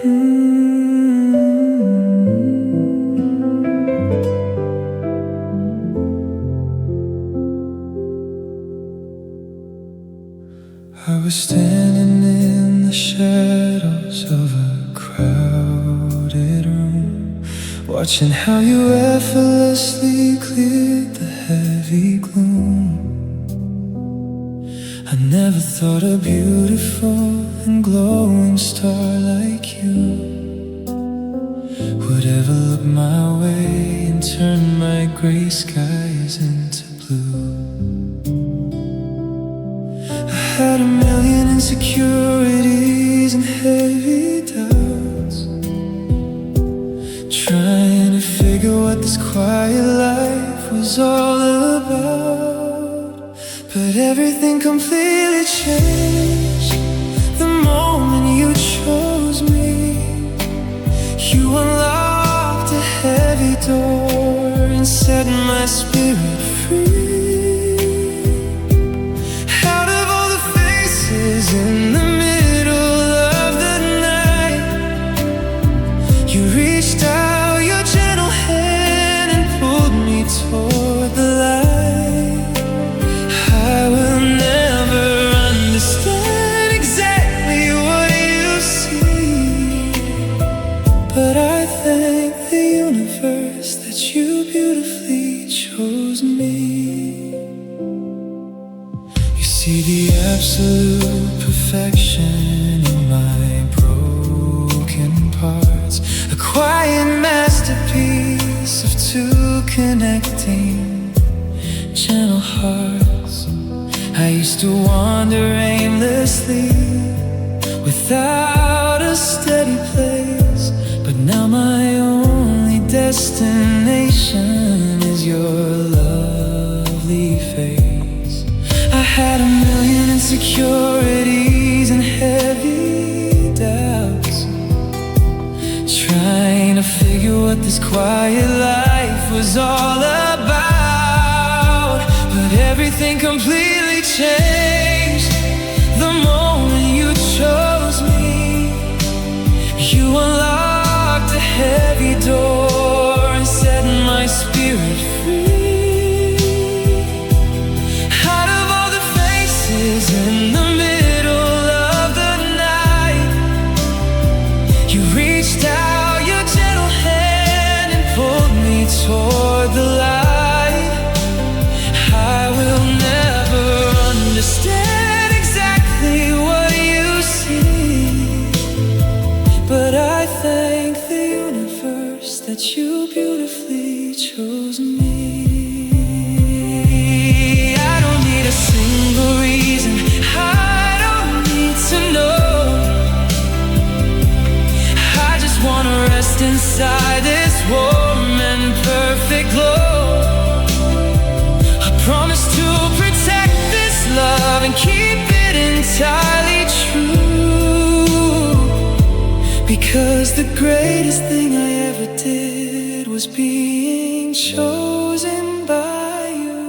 I was standing in the shadows of a crowded room, watching how you effortlessly cleared the heavy gloom. I never thought a beautiful and glowing star like you would ever look my way and turn my gray skies into blue. I had a million insecurities and heavy doubts, trying to figure what this quiet life was all about. But everything completely changed the moment you chose me. You unlocked a heavy door and set my spirit free. In the middle of the night, you reached out your gentle hand and pulled me toward the light. I will never understand exactly what you see, but I thank the universe that you beautifully chose me. You see the absolute perfection in my broken parts, a quiet masterpiece of two connecting gentle hearts. I used to wander aimlessly without a steady place, but now my only destination is your lovely face. I had a million insecurities and heavy doubts, trying to figure what this quiet life was all about. But everything completely changed the moment you chose me. You unlocked a heavy door and set my spirit free. In the middle of the night, you reached out your gentle hand and pulled me toward the light. I will never understand exactly what you see, but I thank the universe that you beautifully chose me. I don't need a single reason, I don't need to know. I just wanna rest inside this warm and perfect glow. I promise to protect this love and keep it entirely true, because the greatest thing I ever did was being chosen by you.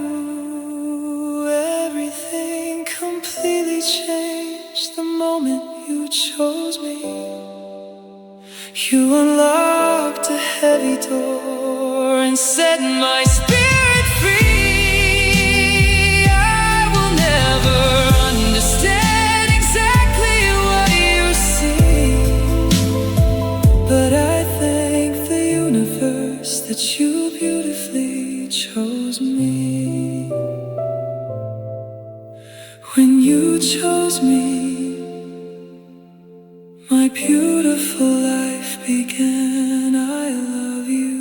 Everything completely changed the moment you chose me. You unlocked a heavy door and set my spirit free. I will never understand exactly what you see, but I thank the universe that you beautifully chose me. When you chose me, my beautiful life began. I love you.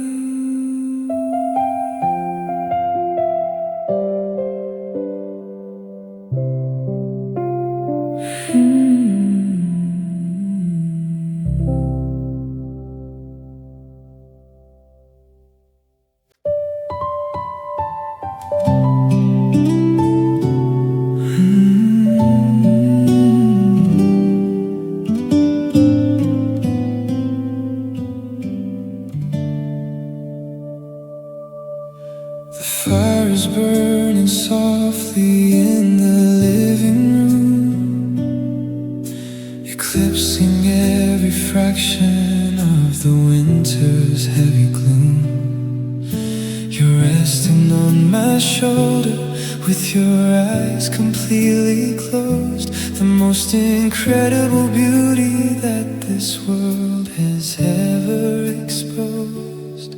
The fire is burning softly in the living room, eclipsing every fraction shoulder with your eyes completely closed. The most incredible beauty that this world has ever exposed.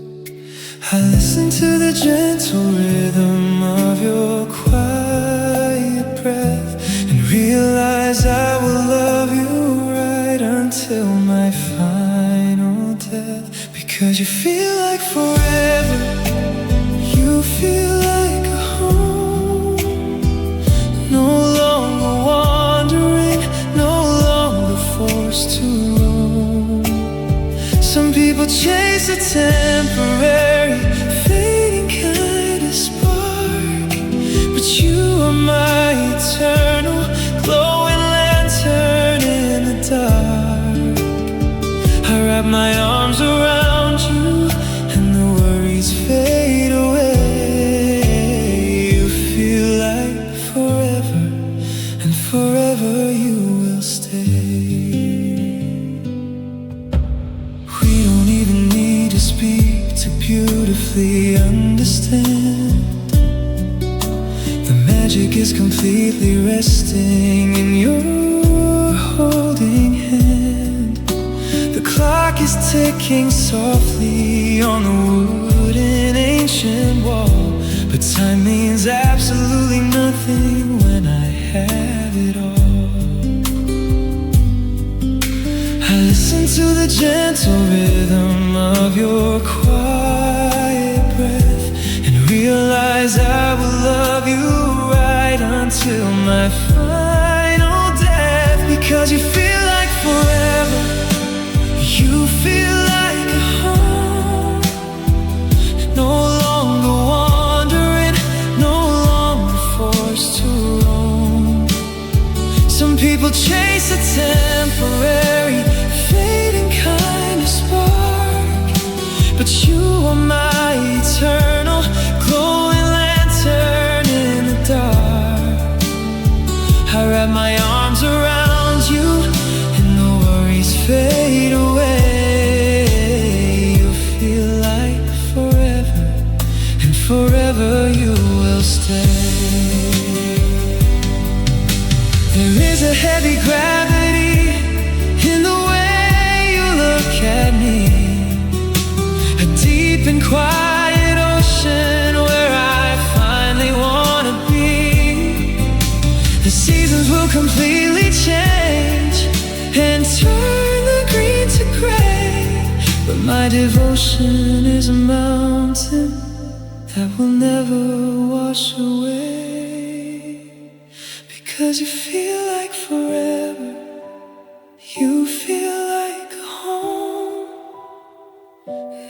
I listen to the gentle rhythm of your quiet breath and realize I will love you right until my final death. Because you feel like forever, you feel like a home. No longer wandering, no longer forced to roam. Some people chase a temporary, fading kind of spark, but you are my eternal, glowing lantern in the dark. I wrap my arms around you and the worries fade away. You feel like forever, and forever you will stay. We don't even need to speak to beautifully understand. The magic is completely resting in your holding hand. The clock is ticking softly on the wooden ancient wall, but time means absolutely nothing when I have it all. I listen to the gentle rhythm of your quiet breath and realize I will love you right until my final death. Because you feel like forever, you feel like a home. No longer wandering, no longer forced to roam. Some people chase a temporary, fading kind of spark, but you are my eternal, glowing lantern in the dark. I wrap my arms around you and the worries fade away. You feel like forever, and forever you will stay. There is a heavy gravity in the way you look at me, a deep and quiet ocean where I finally wanna be. The seasons will completely change and turn the green to gray, but my devotion is a mountain that will never wash away. Because you feel like forever, you feel like a home.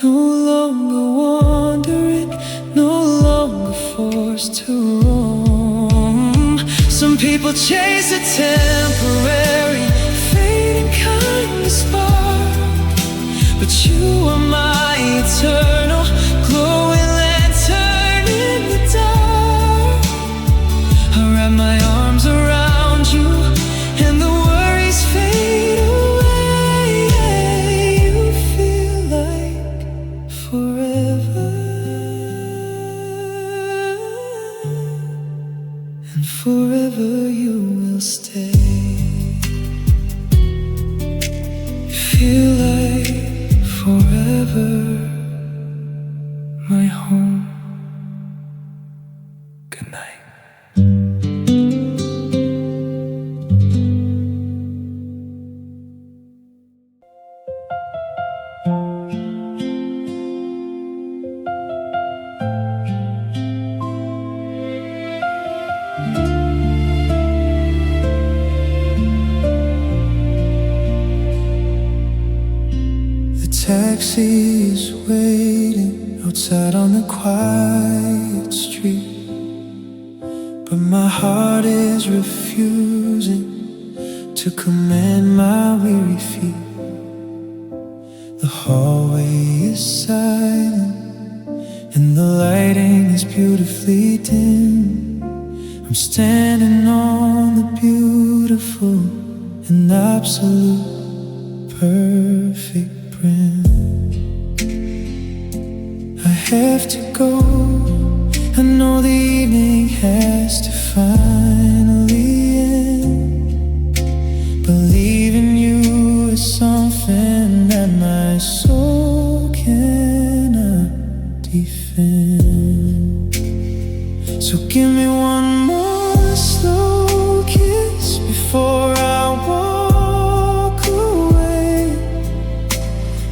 No longer wandering, no longer forced to roam. Some people chase a temporary, fading kind of spark, but you are my eternal, glowing lantern in the dark. I wrap my arms around you and the worries fade away. You feel like forever, and forever you will stay. You feel like forever, my home. Good night. Taxi's waiting outside on the quiet street, but my heart is refusing to command my weary feet. The hallway is silent and the lighting is beautifully dim. I'm standing on the beautiful and absolute perfect brim. I have to go I know the evening has to finally end. Believe in you is something that my soul cannot defend. So give me one more slow kiss before I walk away,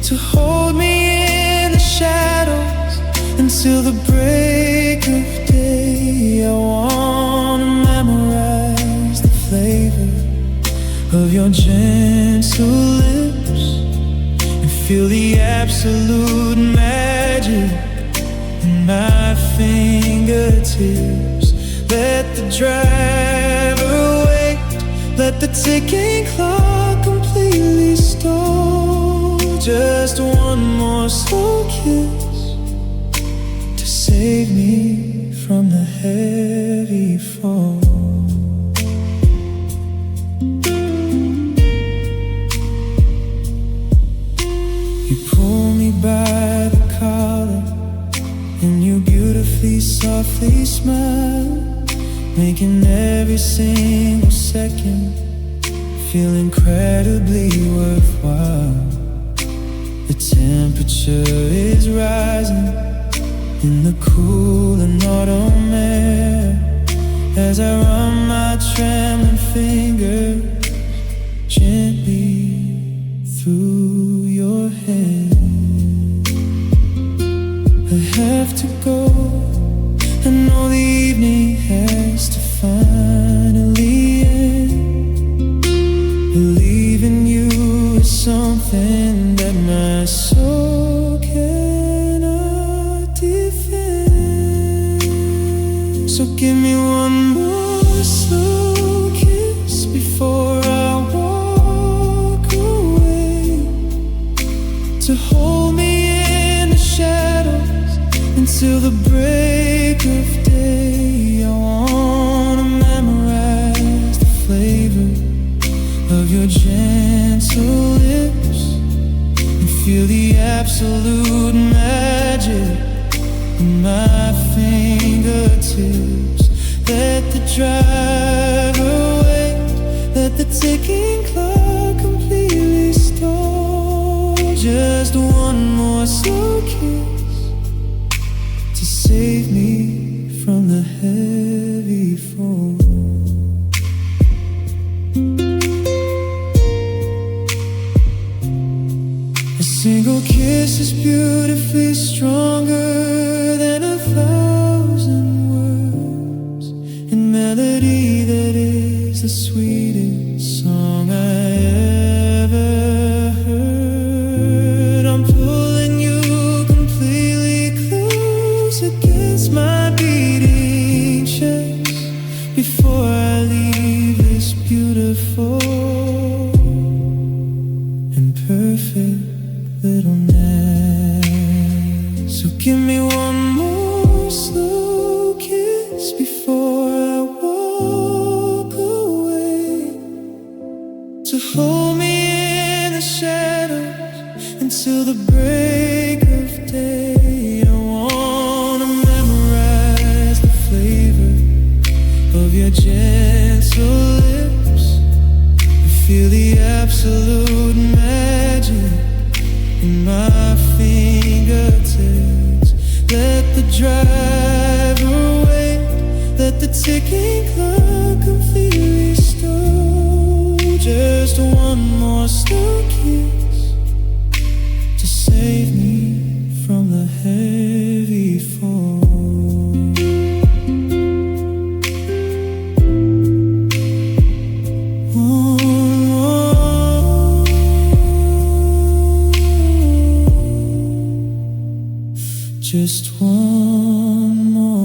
to hold me in the shadows until the break of day. I wanna memorize the flavor of your gentle lips and feel the absolute magic in my fingertips. Let the driver wait, let the ticking clock completely stall. Just one more slow kiss to save me from the heavy fall. You pull me by the collar and you beautifully, softly smile, making every single second feel incredibly worthwhile. The temperature is rising in the cool and autumn air as I run my trembling fingers gently through your hair. I have to go, I know the evening has to finally end. Believe in you is something that my soul cannot defend. So give me one more slow kiss before I walk away, to hold me in the shadows until the break of day. I wanna memorize the flavor of your gentle lips and feel the absolute magic in my fingertips. Let the driver wait, let the ticking clock completely stall. Just one more slow kiss to save me from the heavy fall. A single kiss is beautifully stronger than 1,000 words, in melody that is the sweetest song I ever heard. I'm pulling you completely close against my beating chest before I leave this beautiful and perfect little nest. So give me one more slow kiss before I walk away, to hold me in the shadows until the break of day. I wanna memorize the flavor of your gentle lips and feel the absolute magic in my fingertips. Let the driver wait, let the ticking clock completely stall. Just one more slow kiss to save me from the heavy fall. Just one more.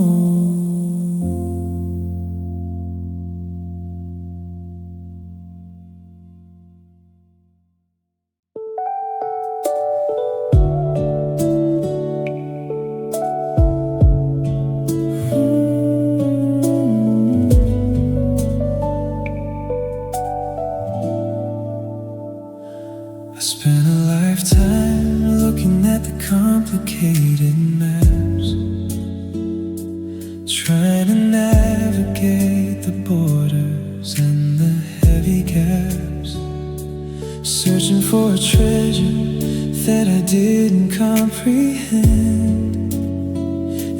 I spent a lifetime looking at the complicated maps comprehend,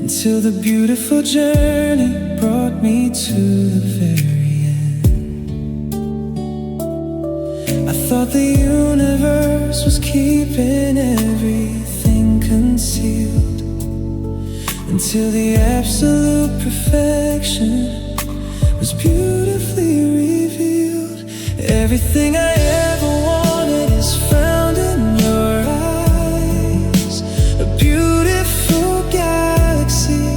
until the beautiful journey brought me to the very end. I thought the universe was keeping everything concealed, until the absolute perfection was beautifully revealed. Everything I ever wanted is found in your eyes. A beautiful galaxy,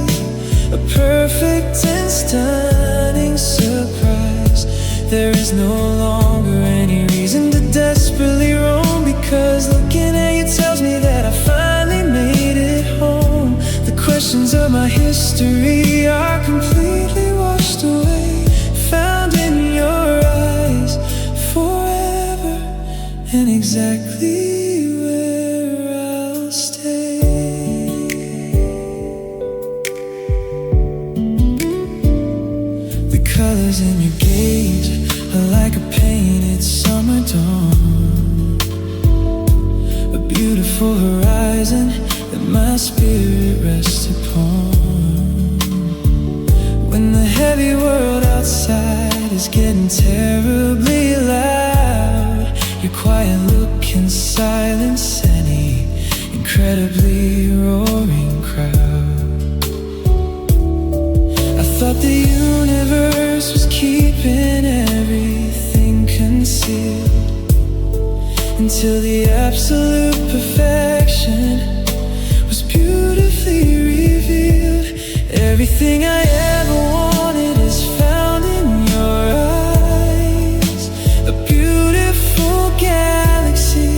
a perfect and stunning surprise. There is no longer any reason to desperately roam, because looking at you tells me that I finally made it home. The questions of my history are completely washed away, found in your eyes, forever and exactly where I'll stay. The colors in your gaze are like a painted summer dawn, a beautiful horizon that my spirit rests upon. When the heavy world outside is getting terribly loud, your quiet look can silence any incredibly roaring crowd. I thought the universe was keeping everything concealed, until the absolute perfection was beautifully revealed. Everything I ever wanted is found in your eyes. A beautiful galaxy,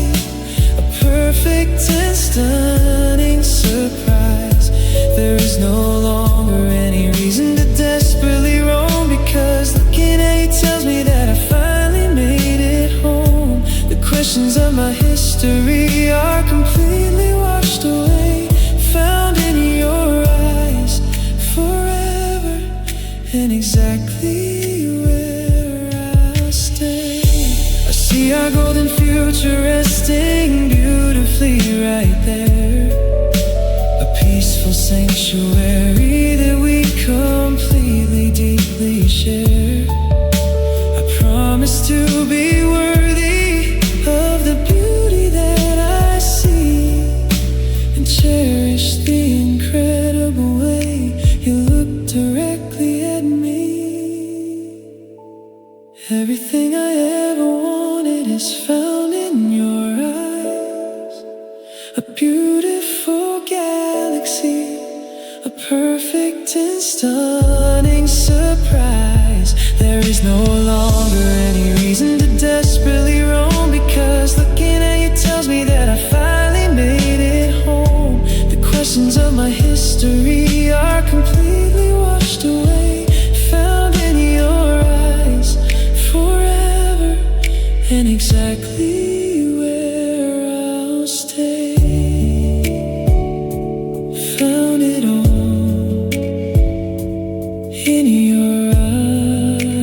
a perfect and stunning surprise. There is no longer any reason to desperately roam, because looking at you tells me that I finally made it home. The questions of my history are completely washed away, found in your eyes, forever and exactly where I'll stay. I see our golden future resting beautifully right there, a peaceful sanctuary that we completely, deeply share. I promise to be worthy of the beauty that I see, and cherish the incredible way you look directly at me. Everything I ever wanted is found in your eyes. A beautiful galaxy, a perfect and stunning surprise. There is no longer any reason to desperately roam, because looking at you tells me that I finally made it home. The questions of my history are completely washed away, found in your eyes, forever and exactly where I'll stay. Found it all in your eyes,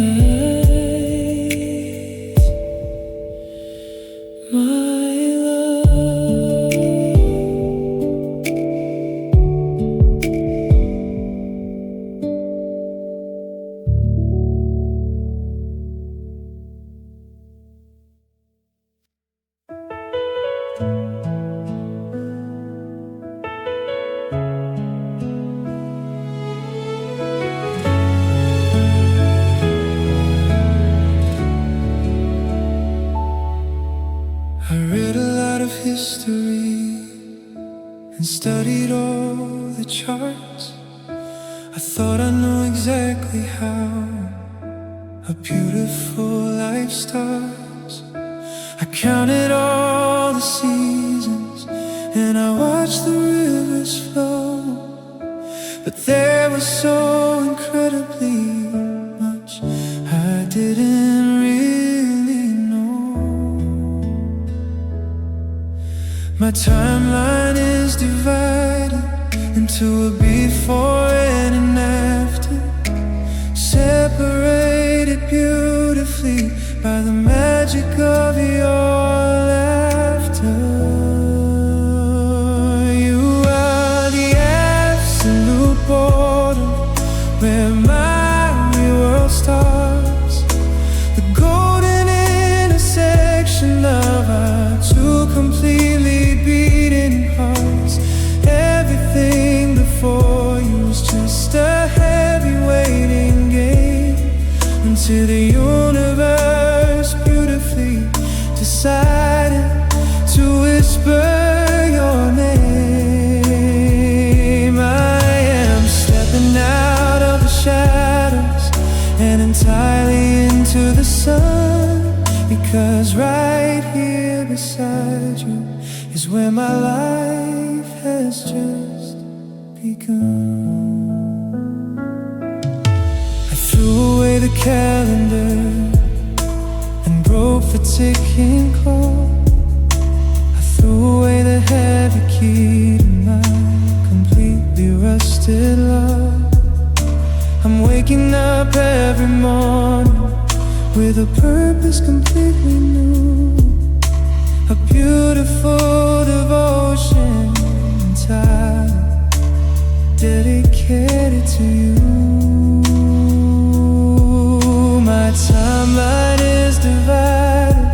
my love. I read a lot of history and studied all the charts. I thought I knew exactly how a beautiful life starts. I counted all the seasons and I watched the rivers flow, but there was so incredibly much I didn't really know. My timeline is divided into a before and an after, separated beautifully by the magic of your laughter. You into the universe, beautifully decided to whisper your name. I am stepping out of the shadows and entirely into the sun, because right here beside you is where my life has just begun. I threw away the calendar and broke the ticking clock. I threw away the heavy key to my completely rusted lock. I'm waking up every morning with a purpose completely new, a beautiful devotion entirely dedicated to you. My timeline is divided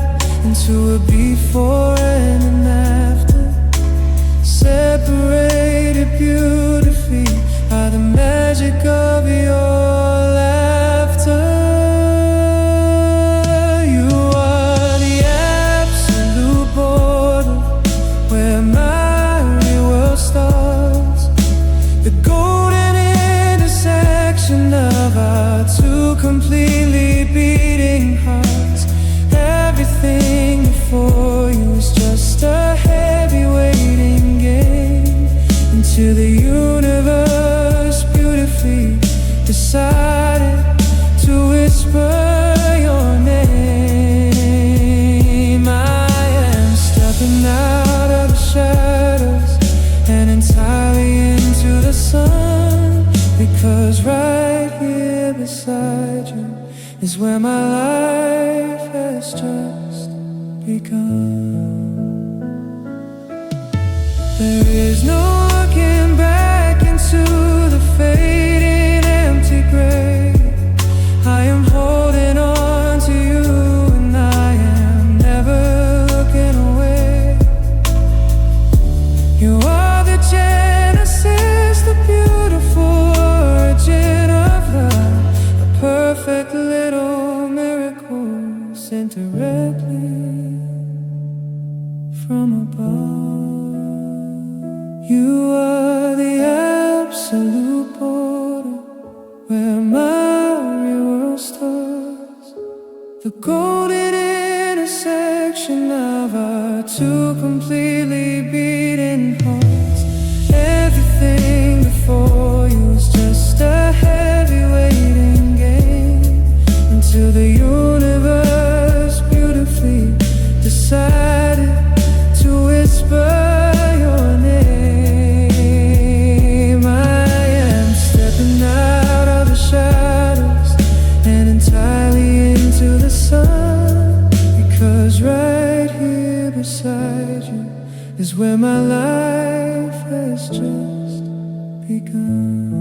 into a before and an after, separated beautifully by the magic of your laughter. You are the absolute border where my real world starts, the golden intersection of our two completely beating hearts. Everything before you is just a heavy waiting game into the universe, beautifully decided to whisper your name. I am stepping out of the shadows and entirely into the sun, because right here beside you is where my life has just begun. There is no looking back into the fading empty grave. I am holding on to you and I am never looking away. You are the genesis, the beautiful origin of love, a perfect little miracle sent directly from above. You are the absolute border where my real world starts, the golden intersection of our two completely beating hearts. Everything before you is just a heavy waiting game until the universe beautifully decided to whisper your name. I am stepping out of the shadows and entirely into the sun, because right here beside you is where my life has just begun.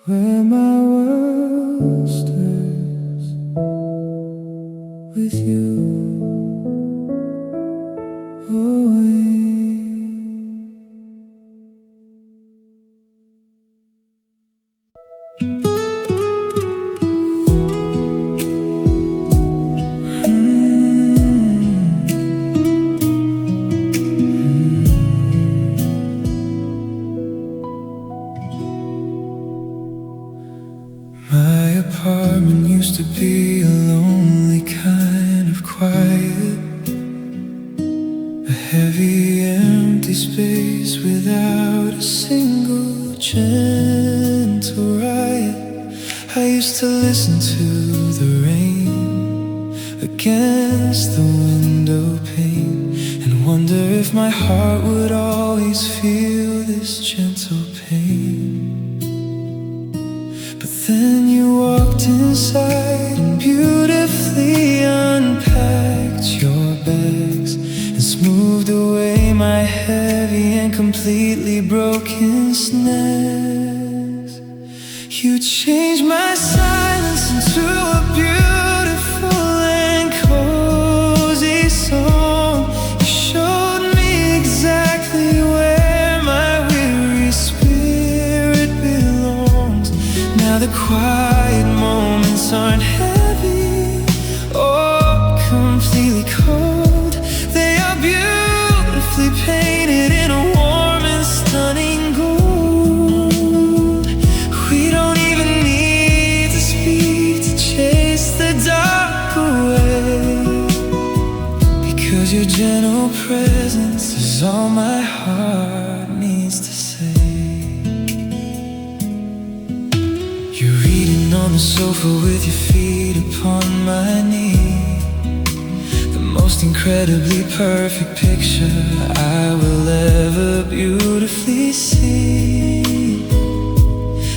Where my world stirs with you away. My apartment used to be a lonely kind of quiet, a heavy empty space without a single gentle riot. I used to listen to the rain against the window pane and wonder if my heart would always feel this gentle pain. But then you walked inside and beautifully unpacked your bags and smoothed away my heavy and completely broken snares. You changed my silence into a beautiful and cozy song. You showed me exactly where my weary spirit belongs. Now the quiet moments aren't heavy or completely cold. They are beautifully painted in a warm and stunning gold. We don't even need to speak to chase the dark away, because your gentle presence is all my heart needs to say. You're reading on the sofa with your feet upon my knee, the most incredibly perfect picture I will ever beautifully see.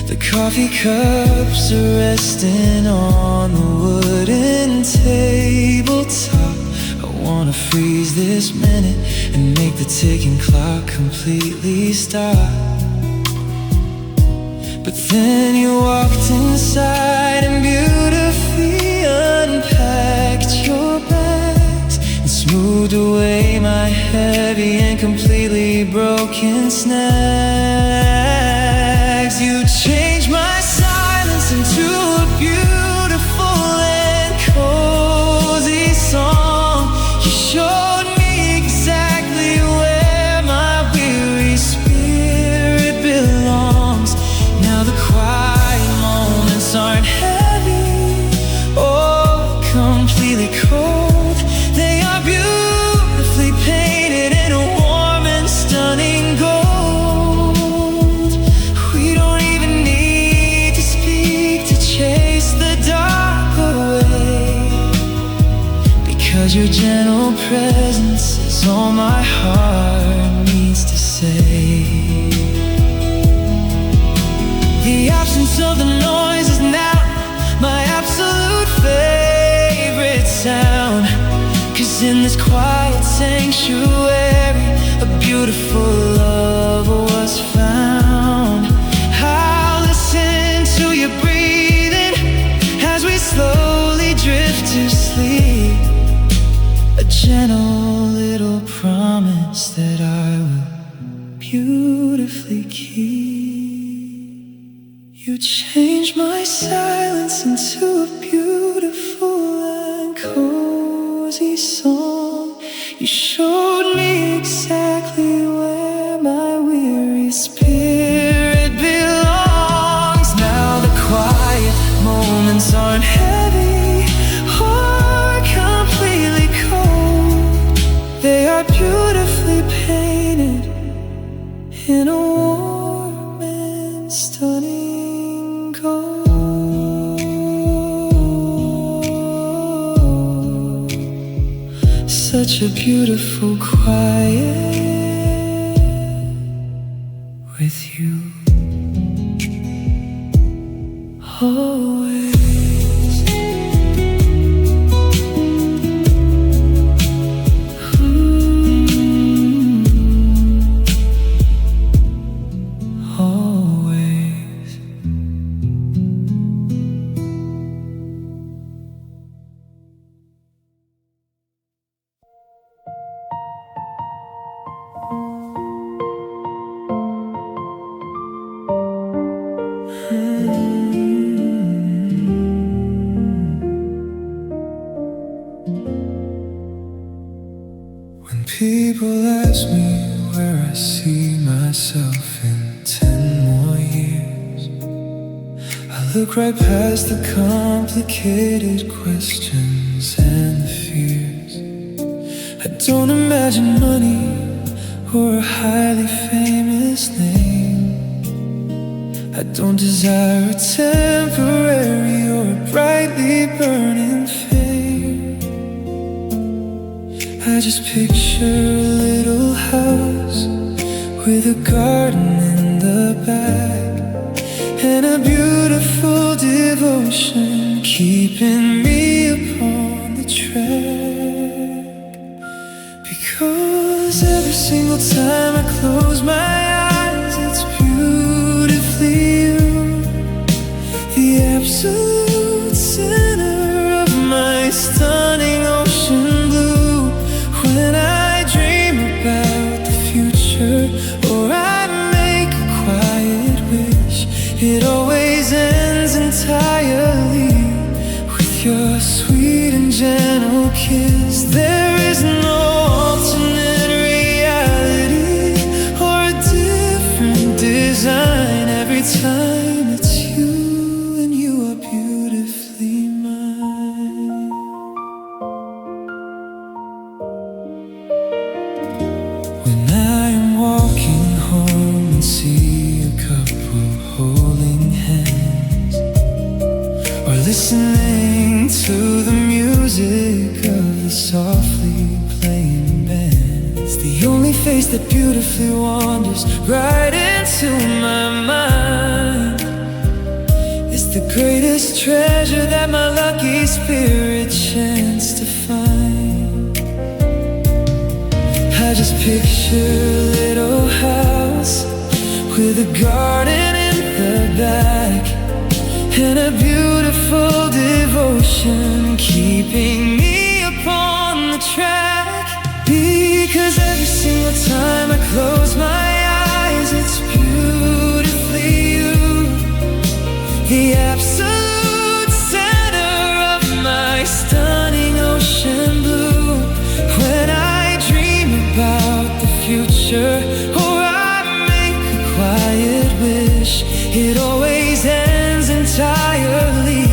The coffee cups are resting on the wooden tabletop. I wanna freeze this minute and make the ticking clock completely stop. But then you walked inside and beautifully unpacked your bags and smoothed away my heavy and completely broken snags. You changed my silence into a beautiful and cozy song. You showed me exactly where my weary spirit belongs. Now the quiet moments aren't heavy or completely cold. They are beautifully painted in a warm and stunning gold. We don't even need to speak to chase the dark away, because your gentle presence is all my heart needs to say. The absence of the noise is now my absolute favorite sound, 'cause in this quiet sanctuary a beautiful love was found. I'll listen to your breathing as we slowly drift to sleep, a gentle little promise that I will beautifully keep. You changed my silence into a beautiful and cozy song. You showed me exactly where my weary spirit belongs. Now the quiet moments aren't heavy or completely cold. They are beautifully painted in a warm and stunning gold. Such a beautiful quiet with you always. When people ask me where I see myself in 10 more years, I look right past the complicated questions and the fears. I don't imagine money or a highly famous name. I don't desire a temporary or a brightly burning fame. I just picture a little house with a garden in the back and a beautiful devotion keeping me upon the track. Because every single time I close my eyes, it's beautifully you, the absolute center of my stunning ocean blue. When I dream about the future or I make a quiet wish, it always ends your sweet and gentle kiss. There is no alternate reality or a different design. Every time it's you, and you are beautifully mine. When I am walking home and see a couple holding hands, or listening to the music of the softly playing bands, the only face that beautifully wanders right into my mind is the greatest treasure that my lucky spirit chanced to find. I just picture a little house with a garden in the back, and a beautiful devotion keeping me upon the track. Because every single time I close my eyes, it's beautifully you, the absolute center of my stunning ocean blue. When I dream about the future, or I make a quiet wish, it always ends entirely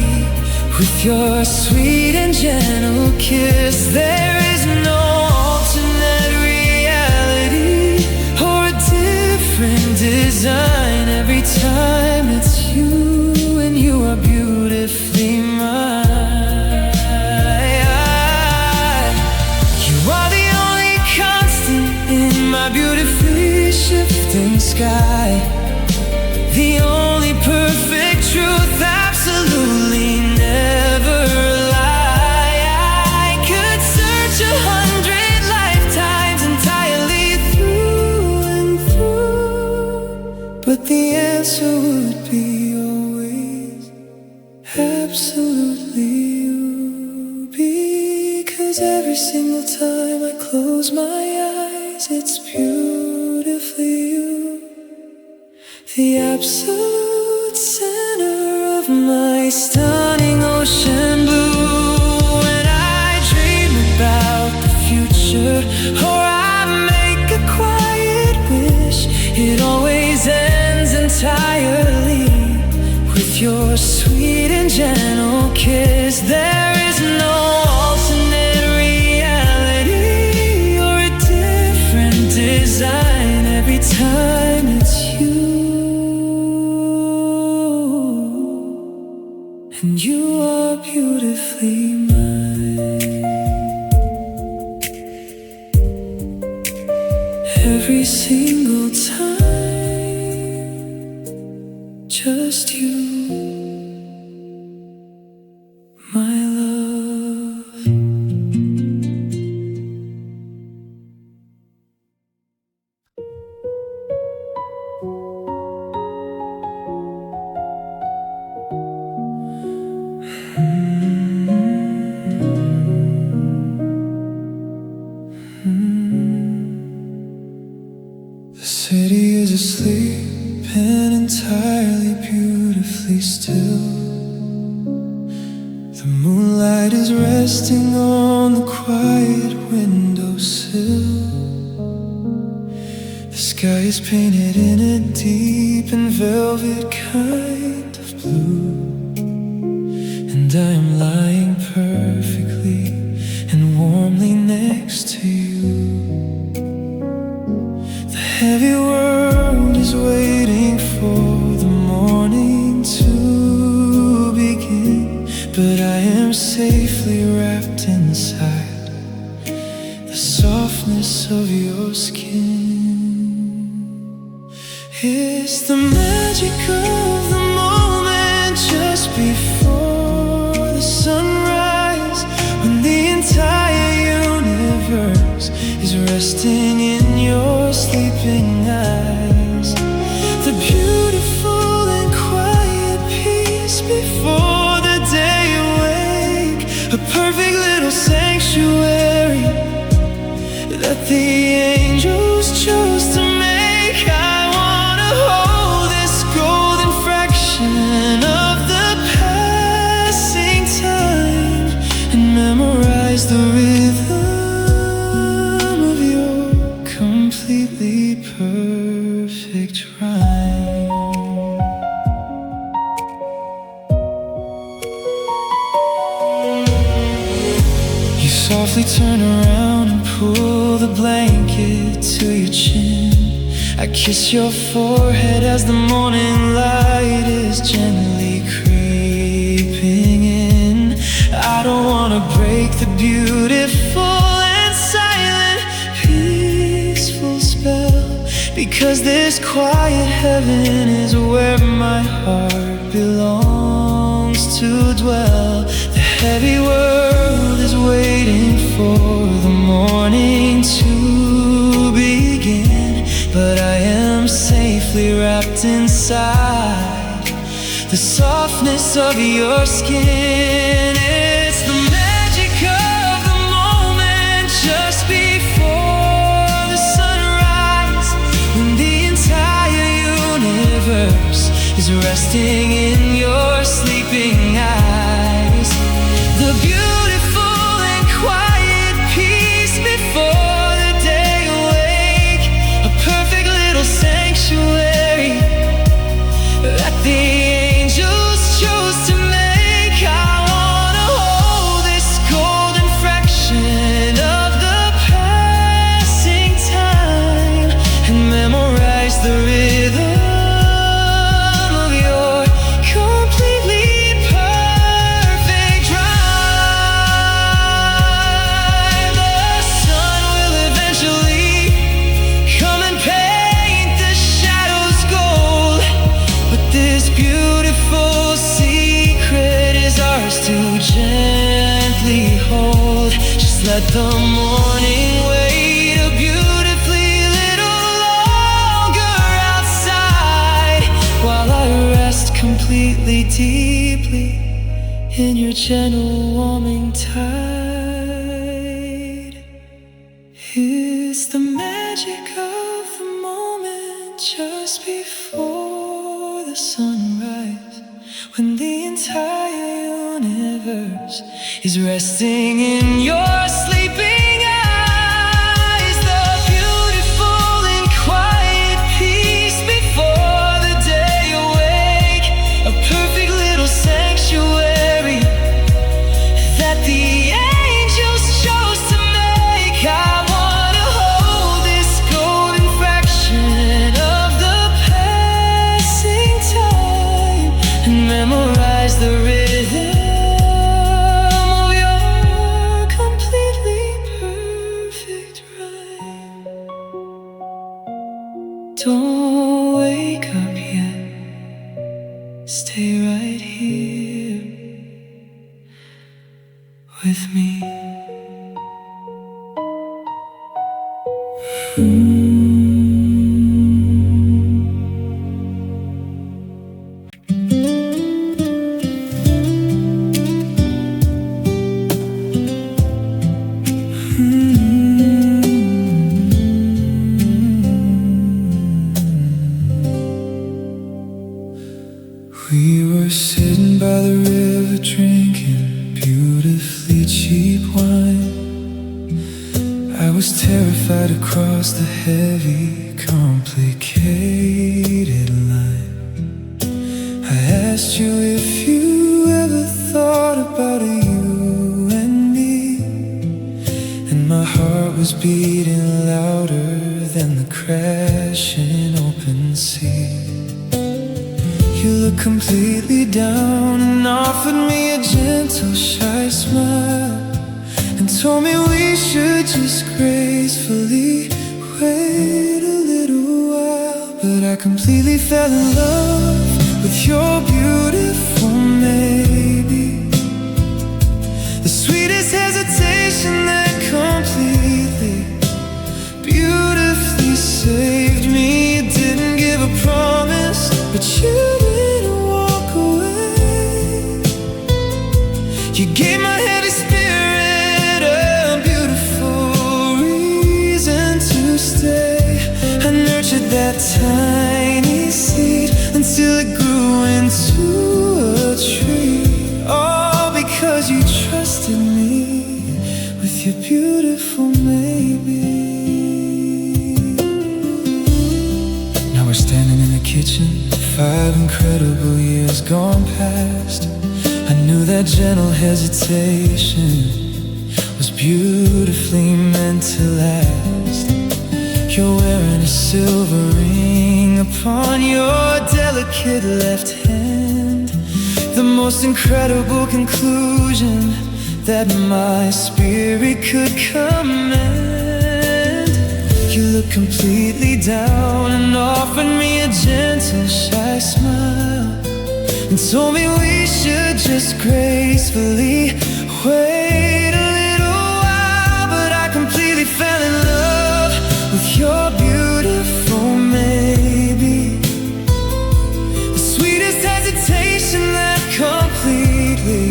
with your sweet and gentle kiss. There is no alternate reality or a different design. Every time it's you, and you are beautifully mine. You are the only constant in my beautifully shifting sky, the only perfect truth, absolutely never lie. I could search 100 lifetimes entirely through and through, but the answer would be always absolutely you. Because every single time I close my eyes, it's beautifully you, the absolute center of my stunning ocean blue. When I dream about the future, or I make a quiet wish, it always ends entirely with your sweet and gentle kiss. There is no alternate reality or a different design. Every time it's you, and you are beautifully mine. Every single time, just you, my love. The city is asleep and entirely beautifully still. The moonlight is resting on the quiet windowsill. The sky is painted in a deep and velvet kind of blue, and I am lying perfectly and warmly next to you. The heavy world is waiting for the morning to begin, but I am safely wrapped inside the softness of your skin. It's the magic of the moment just before the sunrise, when the entire universe is resting in your sleeping eyes. The beautiful and quiet peace before the day awake, a perfect little sanctuary that the angels chose to make. I wanna hold this golden fraction of the passing time softly turn around and pull the blanket to your chin. I kiss your forehead as the morning light is gently creeping in. I don't wanna break the beautiful and silent, peaceful spell, because this quiet heaven is where my heart belongs to dwell. The heavy world is waiting for the morning to begin, but I am safely wrapped inside the softness of your skin. It's the magic of the moment just before the sunrise, when the entire universe is resting in your sleeping eyes. The beautiful and quiet peace before the day awake, a perfect little sanctuary that the angels chose to make. I wanna hold this golden fraction of the passing time and memorize the rhythm of your completely perfect drive. The sun will eventually come and paint the shadows gold, but this beautiful secret is ours to gently hold. Just let the morning wait a beautifully little longer outside, while I rest completely deeply in your gentle warming tide. It's the magic of the moment just before the sunrise, when the entire universe is resting in your sleeping eyes. The beautiful and quiet peace before the day awake, a perfect little sanctuary that the angels chose to make. I wanna hold this golden fraction of the passing time and memorize the rhythm of your completely perfect rhyme. Don't wake up yet, stay right here with me. We were sitting by the river drinking beautifully cheap wine. I was terrified to cross the heavy, complicated line. I asked you if you ever thought about you and me, and my heart was beating louder than the crashing open sea. You looked completely down and offered me a gentle, shy smile, and told me we should just gracefully wait a little while. But I completely fell in love with your beautiful maybe, the sweetest hesitation that completely, beautifully saved me. You didn't give a promise, but you didn't walk away. You gave my heavy spirit a beautiful reason to stay. I nurtured that tiny seed until it grew into a tree, all because you trusted me with your beautiful maybe. Now we're standing in the kitchen, 5 incredible years gone past. I knew that gentle hesitation was beautifully meant to last. You're wearing a silver ring upon your delicate left hand, the most incredible conclusion that my spirit could command. You look completely down and offered me a gentle, shy smile, and told me we should just gracefully wait a little while. But I completely fell in love with your beautiful maybe, the sweetest hesitation that completely,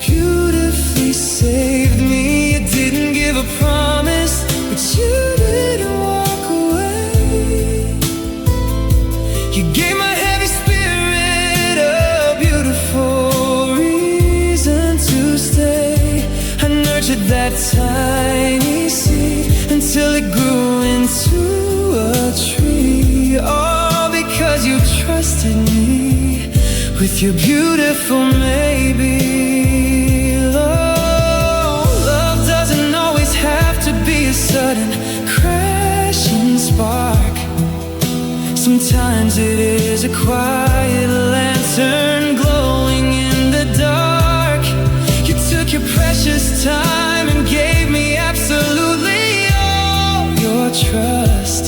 beautifully saved me. You didn't give a promise, but you didn't walk away. You gave my heavy spirit a beautiful reason to stay. I nurtured that tiny seed until it grew into a tree, all because you trusted me with your beautiful maybe. Love doesn't always have to be a sudden crashing spark. Sometimes it is a quiet lantern glowing in the dark. You took your precious time and gave me absolutely all your trust,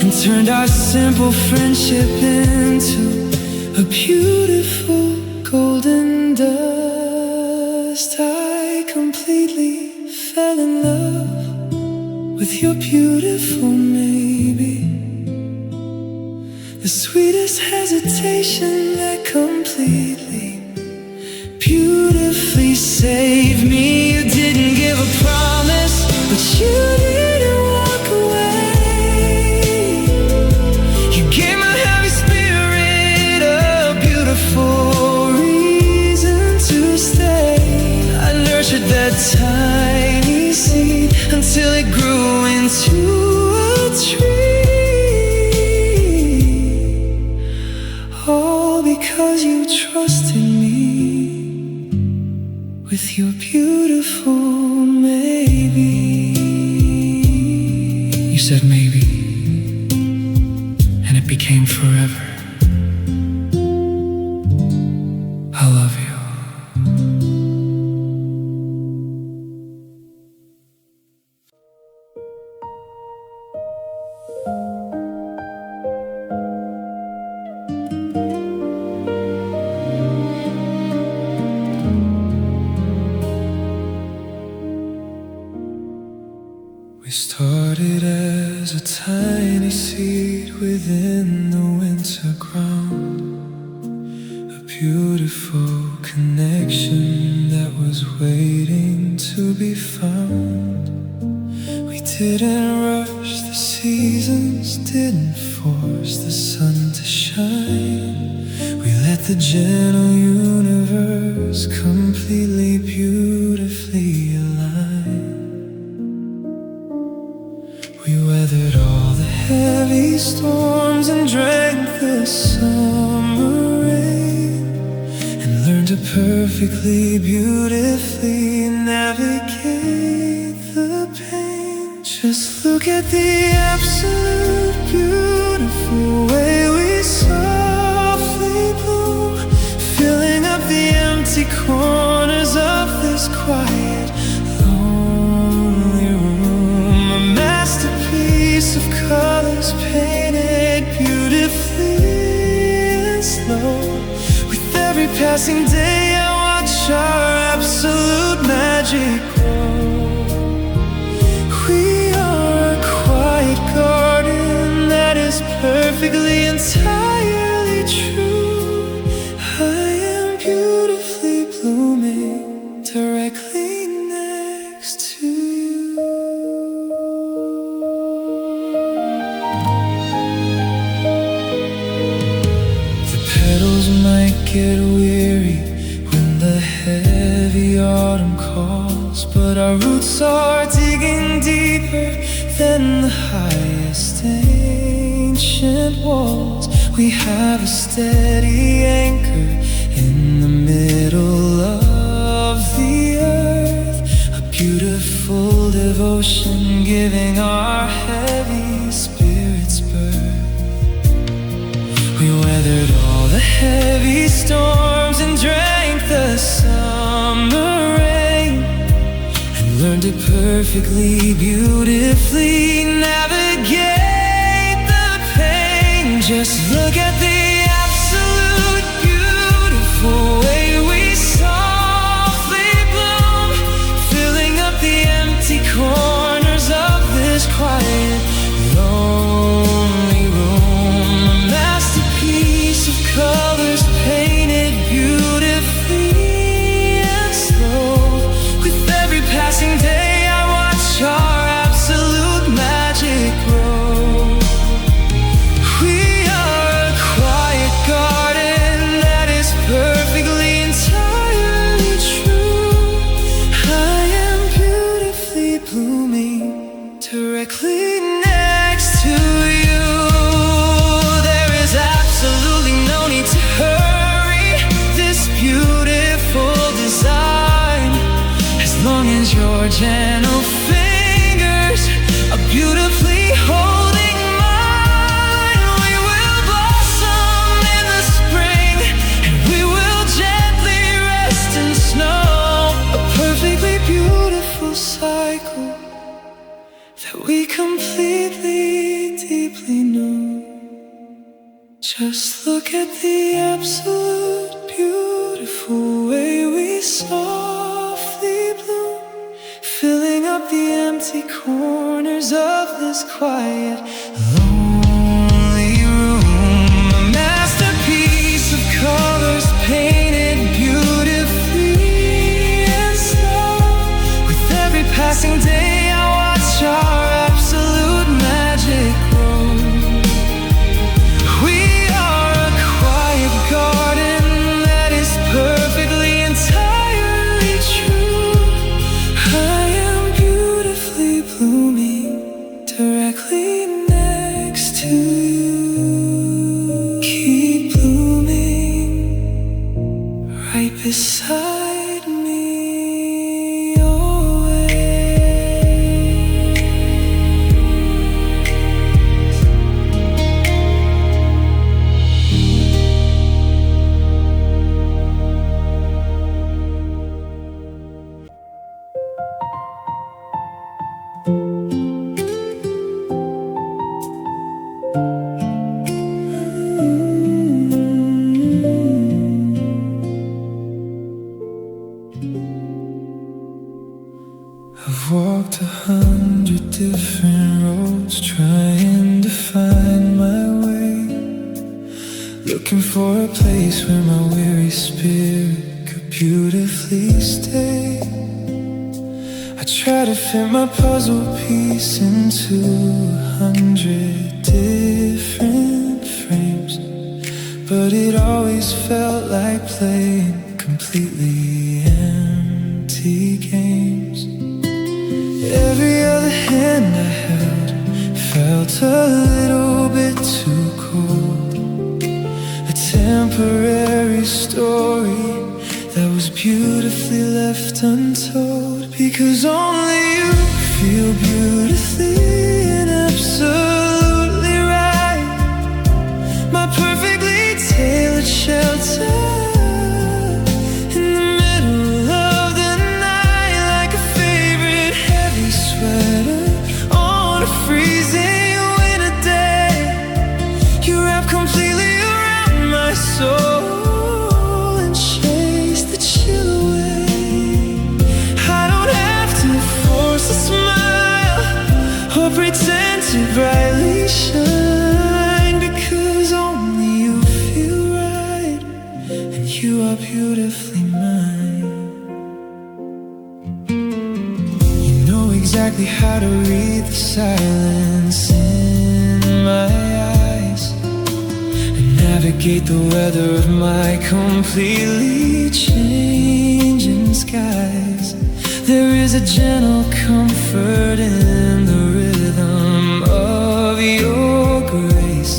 and turned our simple friendship into a beautiful golden dust. I completely fell in love with your beautiful maybe, the sweetest hesitation that completely, beautifully saved me. You didn't give a promise, but you didn't walk away. You gave my heavy spirit a beautiful reason to stay. I nurtured that tiny seed until it grew into a tree, all because you trusted me with your beautiful maybe. You said maybe, and it became forever. I love you. We started as a tiny seed within the winter ground, a beautiful connection that was waiting to be found. We didn't rush the seasons, didn't force the sun to shine. We let the gentle universe completely, beautifully align. We weathered all the heavy storms and drank the summer rain, and learned to perfectly, beautifully navigate the pain. Just look at the absolute beautiful way we softly bloom, filling up the empty corners of this quiet, lonely room. A masterpiece of colors painted beautifully and slow. With every passing day I watch our absolute magic grow. We are a quiet garden that is perfectly, entirely true. I am beautifully blooming directly next to you. The petals might get weary when the heavy autumn calls, but our roots are digging deeper than the highest ancient walls. We have a steady anchor in the middle of the earth, a beautiful heavy storms and drank the summer rain, and learned to perfectly, beautifully navigate the pain. Just look at the absolute beautiful way we softly bloom, filling up the empty corners of this quiet, lonely room. A masterpiece of colors painted beautifully and slow. With every passing day I watch our absolute magic grow. We are a quiet garden that is perfectly, entirely true. I am beautifully blooming directly next to you. There is absolutely no need to hurry this beautiful design. As long as your gentle fingers are beautifully holding mine, we will blossom in the spring, and we will gently rest in snow. A perfectly beautiful cycle that we completely, deeply know. Just look at the absolute beautiful way we softly bloom, filling up the empty corners of this quiet, lonely room. A masterpiece of colors painted beautifully and slow. With every passing day I watch our absolute magic grow. We are a quiet garden that is perfectly, entirely true. I am beautifully blooming directly next to you. Keep blooming right beside me always. I've walked 100 different roads trying to find my way, looking for a place where my weary spirit could beautifully stay. I try to fit my puzzle piece into 100 different frames, but it always felt like playing completely empty games. Every other hand I held felt a little bit too cold, a temporary story that was beautifully left untold. Because only you feel beautifully and absolutely right, my perfectly tailored shelter in the middle of the night, like a favorite heavy sweater on a freezing winter day. You wrap completely around my soul and chase the chill away. I don't have to force a smile or pretend to brightly shine, because only you feel right and you are beautifully mine. You know exactly how to read the silence in my eyes and navigate the weather of my completely changing skies. There is a gentle comfort in the rhythm of your grace,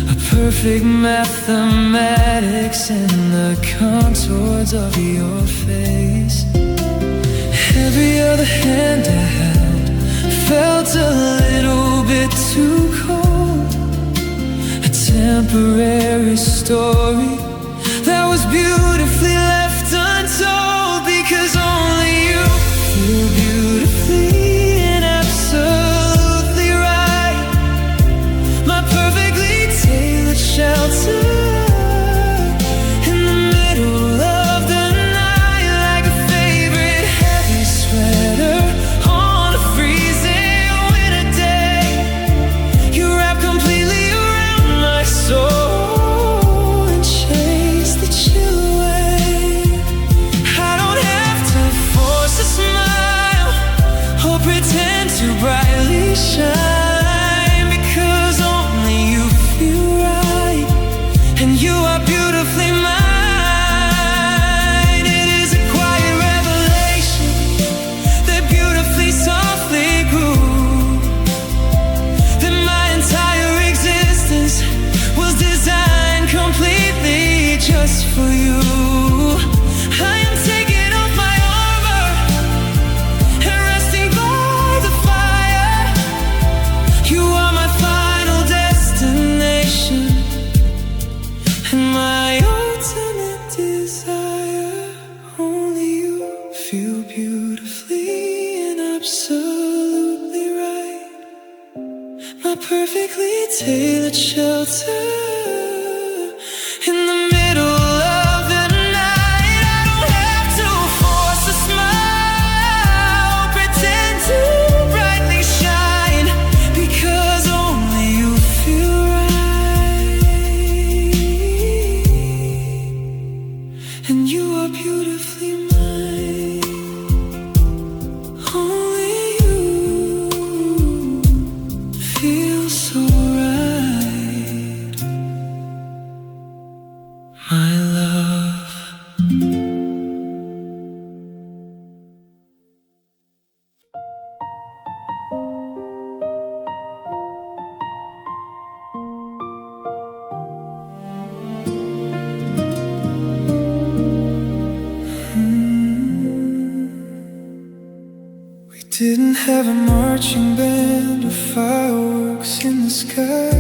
a perfect mathematics in the contours of your face. Every other hand I held felt a little bit too cold, a temporary story that was beautifully left untold, because only you feel beautifully and absolutely right. My perfectly tailored shelter in the middle of the night, like a favorite heavy sweater on a freezing winter day. You wrap completely around my soul and chase the chill away. I don't have to force a smile or pretend to brightly shine, because only you feel right, and you are beautifully mine. It is a quiet revelation that beautifully softly grew, that my entire existence was designed completely just for you. I am taking off my armor and resting by the fire. You are my final destination and my ultimate desire. Only you feel beautifully and absolutely right. My perfectly tailored shelter in the middle of the night. I don't have to force a smile, pretend to brightly shine, because only you feel right, and you are beautifully mine. Only you feel so right, my love. We didn't have a marching band or fireworks in the sky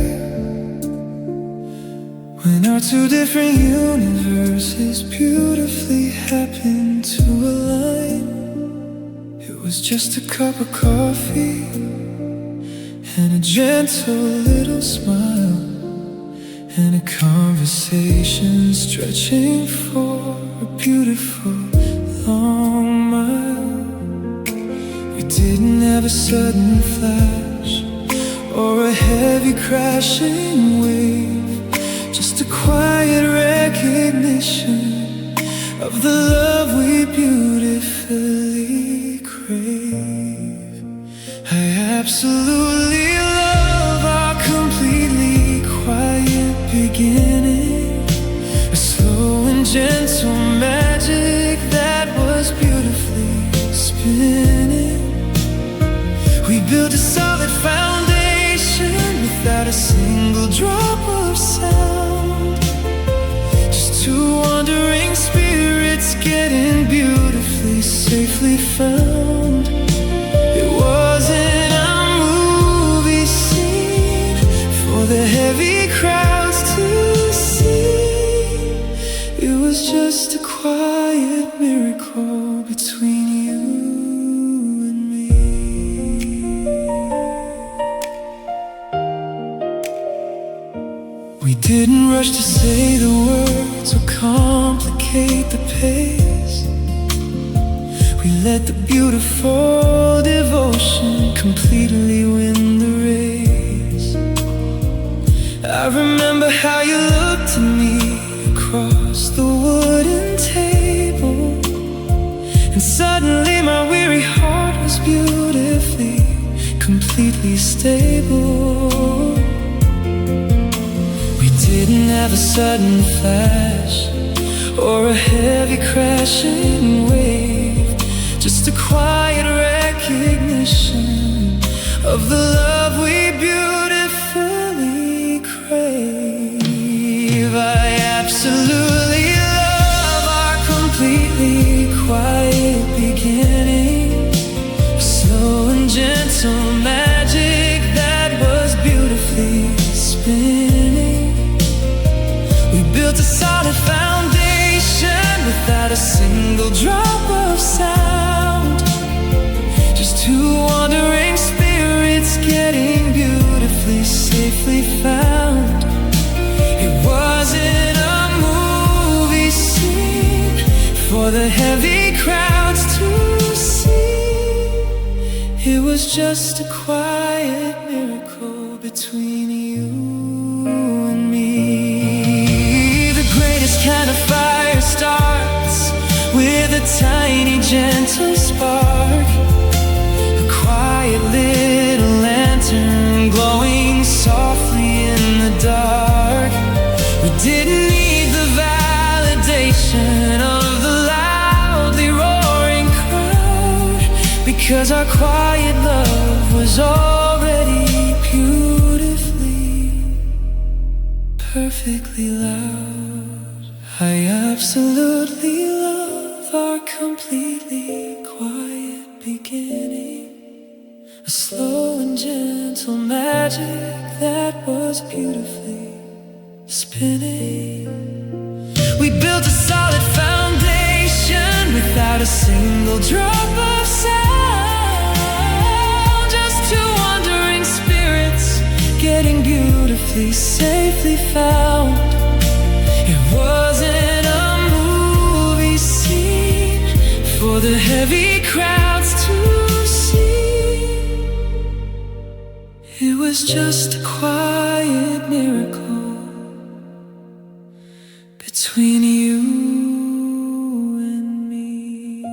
when our two different universes beautifully happened to align. It was just a cup of coffee and a gentle little smile, and a conversation stretching for a beautiful long mile. We didn't have a sudden flash or a heavy crashing wave, just a quiet recognition of the love we beautifully crave. I absolutely love our completely quiet beginning, a slow and gentle magic that was beautifully spinning. We built a solid foundation without a single drop of sound, just two wandering spirits getting beautifully safely found. It wasn't a movie scene for the heavy crowds to see. It was just a quiet miracle between you and me. We didn't rush to say the words or complicate the pace. We let the beautiful devotion completely win the race. I remember how you looked at me across the wooden table, and suddenly my weary heart was beautifully, completely stable. We didn't have a sudden flash or a heavy crashing wave, just a quiet recognition of the love we beautifully crave. I absolutely love our completely quiet beginning, a slow and gentle magic that was beautifully spinning. single drop of sound. Just two wandering spirits getting beautifully, safely found. It wasn't a movie scene for the heavy crowds to see. It was just a quiet miracle between you and me. The greatest kind of fire starts with a tiny, gentle spark. A quiet little lantern glowing softly in the dark. We didn't need the validation of the loudly roaring crowd, because our quiet love was already beautifully, perfectly loud. I absolutely love our completely quiet beginning. A slow and gentle magic that was beautifully spinning. We built a solid foundation without a single drop of sound. Just two wandering spirits getting beautifully, safely found. It wasn't a movie scene for the heavy crowds to see. It was just a quiet miracle between you and me.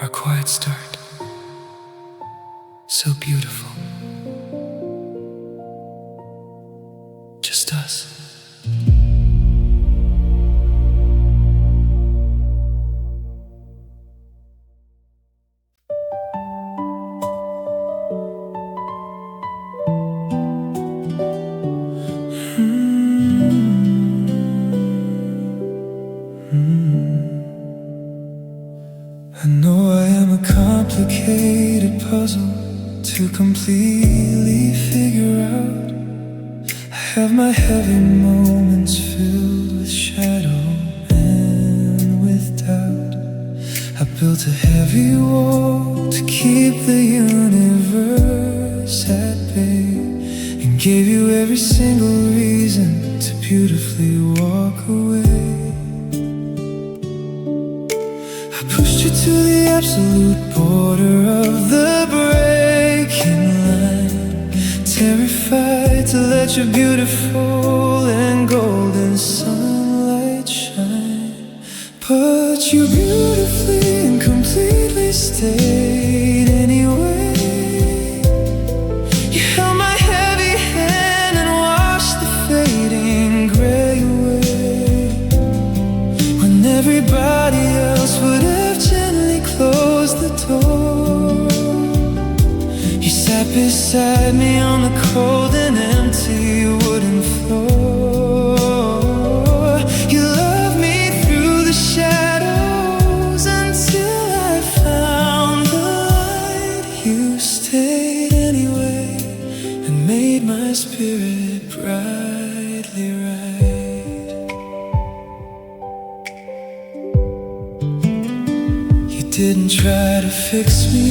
Our quiet start, so beautiful. Just us. I know I am a complicated puzzle to completely figure out. I have my heavy moments filled with shadow and with doubt. I built a heavy wall to keep the universe at bay, and gave you every single reason to beautifully walk away. I pushed you to the absolute border of the breaking line, terrified to let your beautiful and golden sunlight shine. But you beautifully and completely stayed anyway. You held my heavy hand and washed the fading gray away, when everybody else would have gently closed the door. You sat beside me on the cold and empty wooden floor. You loved me through the shadows until I found the light. You stayed anyway and made my spirit brightly right. You didn't try to fix me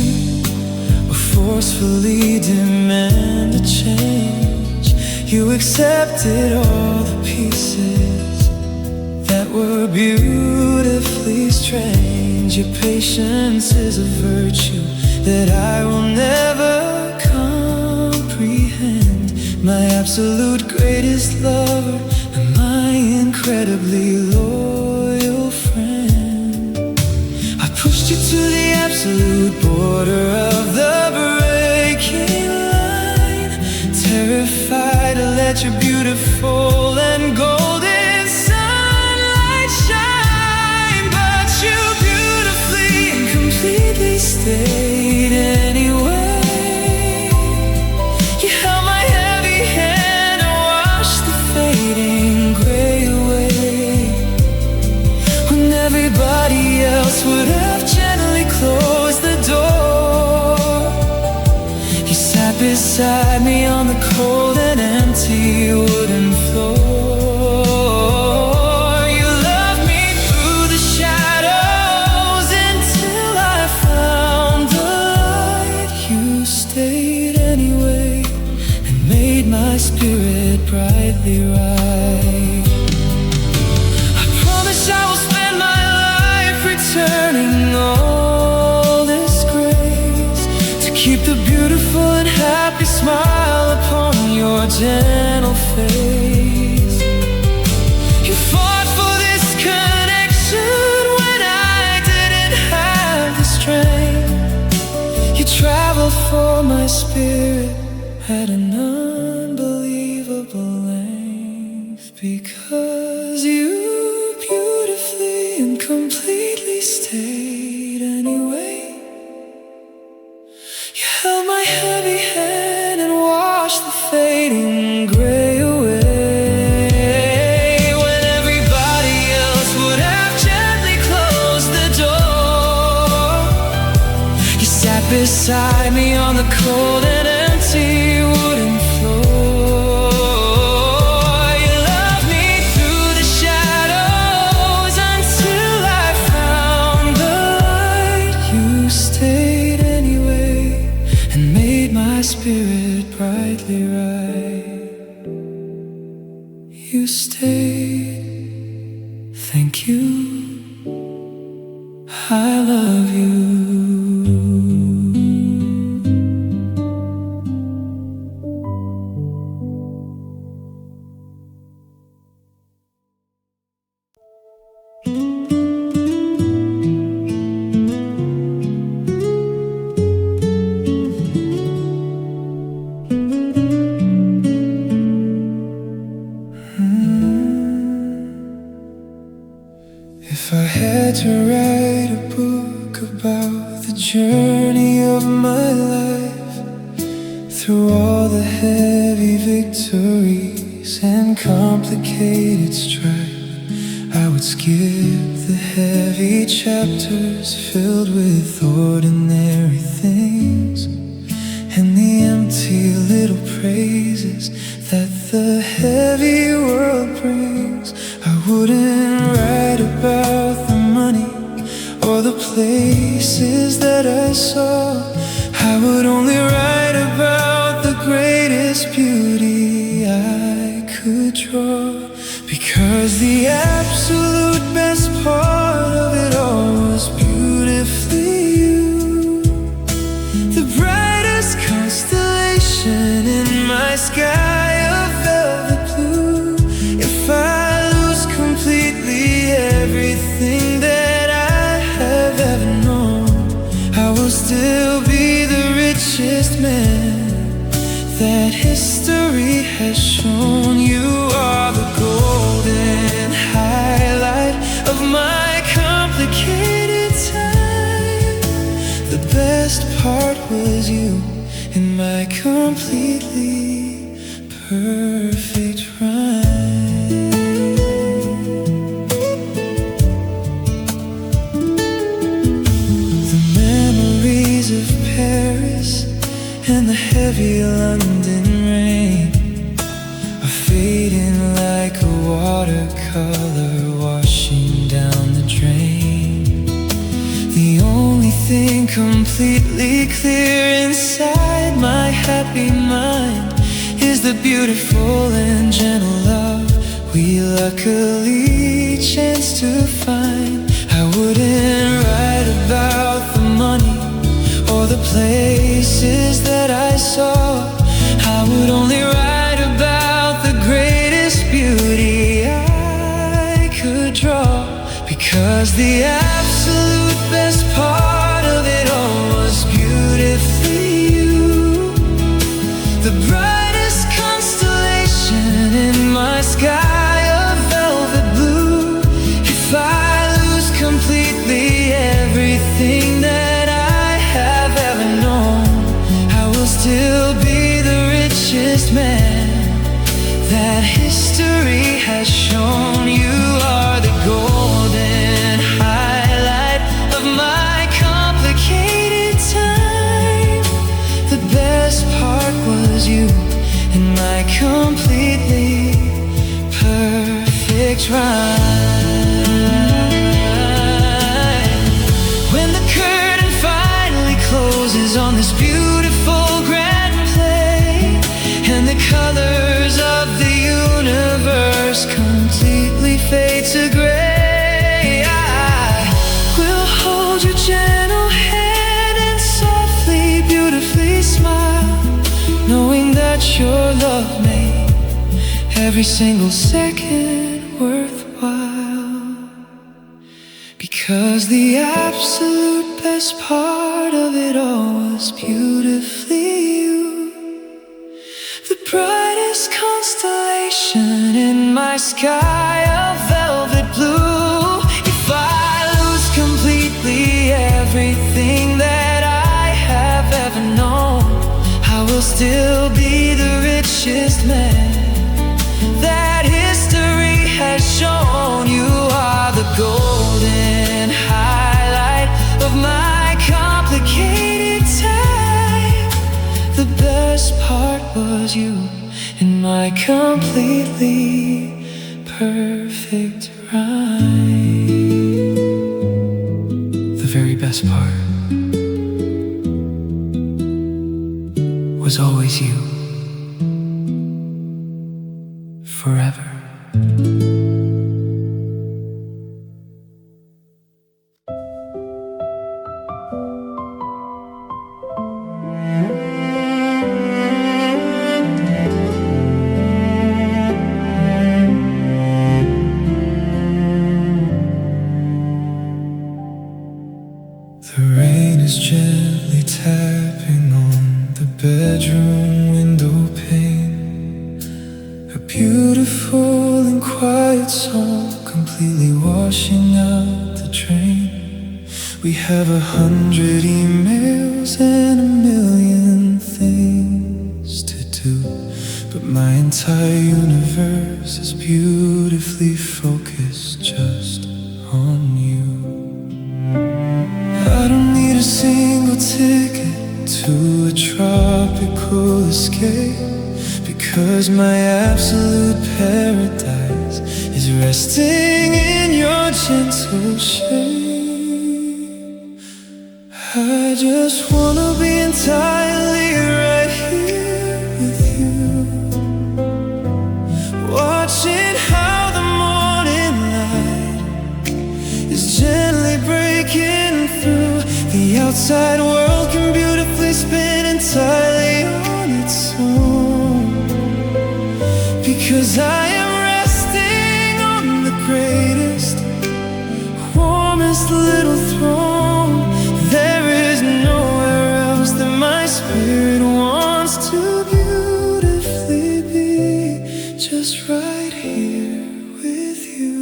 or forcefully demand a change. You accepted all the pieces that were beautifully strange. Your patience is a virtue that I will never comprehend. My absolute greatest lover and my incredibly loyal friend. I pushed you to the absolute border of the breaking line, terrified to let your beautiful and golden sunlight shine. But you beautifully and completely stayed anyway. You held my heavy hand and washed the fading gray away, when everybody else would have gently closed the door. You sat beside me on the cold and empty wooden floor. You loved me through the shadows gentle face. You fought for this connection when I didn't have the strength. You traveled for my spirit at an unbelievable length, because you beautifully and completely stayed anyway. You held my heavy hand and washed the fading gray away, when everybody else would have gently closed the door. You sat beside me on the cold and empty wooden floor. You loved me through the shadows until I found the light. You stayed anyway and made my spirit brightly right. You stayed, thank you, I love you. If I had to write a book about the journey of my life, through all the heavy victories and complicated strife, I would skip the heavy chapters filled with ordinary things and the empty little praises that the heavy world brings. I wouldn't write about the money or the places that I saw. I would only write about the greatest beauty I could draw, because the absolute best part of it all was beautifully you, the brightest constellation in my sky of velvet blue. If I lose completely everything that I have ever known, I will still be the richest man that history has shown. You are the golden highlight of my complicated time. The best part was you in my completely perfect rhyme. The memories of Paris and the heavy London rain are fading like a watercolor washing down the drain. The only thing completely clear inside my happy mind is the beautiful and gentle love we luckily chanced to find. I wouldn't write about the money or the places that I saw. I would only write about the greatest beauty I could draw, because the absolute best part of it all was beautifully you, the brightest constellation in my sky of velvet blue. If I lose completely everything that I have ever known, I will still be the richest man that history has shown. You are the golden highlight of my complicated time. The best part was you in my completely perfect rhyme. When the curtain finally closes on this beautiful grand play, and the colors of the universe completely fade to gray, I will hold your gentle hand and softly, beautifully smile, knowing that your love may every single second worthwhile. Because the absolute best part of it all was beautifully you, the brightest constellation in my sky of velvet blue. If I lose completely everything that I have ever known, I will still be the richest man that history has shown. You are the golden highlight of my complicated time. The best part was you in my completely perfect rhyme. The very best part was always you, forever. The rain is gently tapping on the bedroom window pane, a beautiful and quiet song completely washing out the drain. We have 100 emails and a million things to do, but my entire universe is beautifully focused just on you. I don't need a single ticket to a tropical escape, because my absolute paradise is resting in your gentle shade. I just wanna be entirely right here with you, watching how the morning light is gently breaking through. The outside world can beautifully spin entirely on its own, because I am resting on the greatest, warmest little throne. There is nowhere else that my spirit wants to beautifully be, just right here with you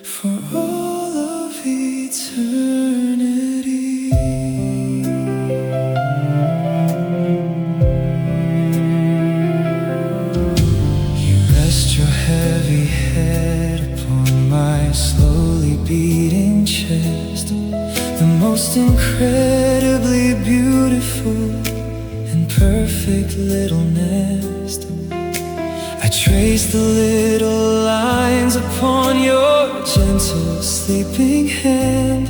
for all of eternity. Heavy head upon my slowly beating chest, the most incredibly beautiful and perfect little nest. I trace the little lines upon your gentle sleeping hand,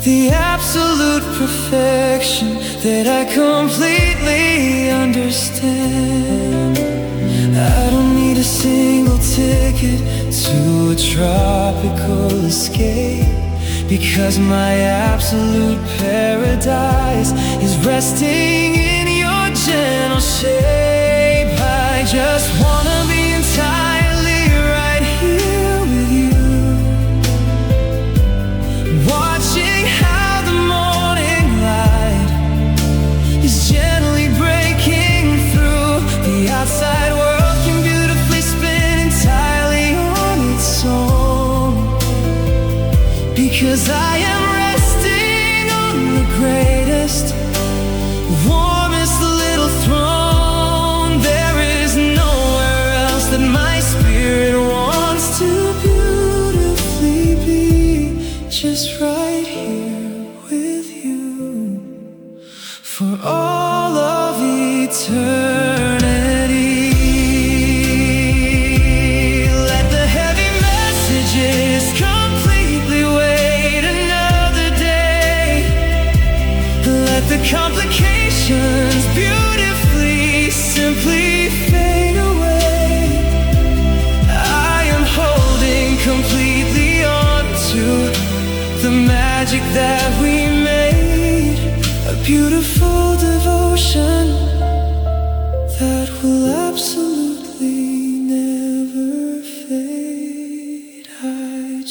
the absolute perfection that I completely understand. I don't need a single ticket to a tropical escape, because my absolute paradise is resting in your gentle shape. I just wanna be entirely right here with you, watching how the morning light is gently breaking through. The outside world because I am resting on the greatest, warmest little throne. There is nowhere else that my spirit wants to beautifully be, just right here with you for all of eternity. Let the heavy messages completely wait another day. Let the complications beautifully, simply fade away. I am holding completely on to the magic that we made, a beautiful devotion that will absolutely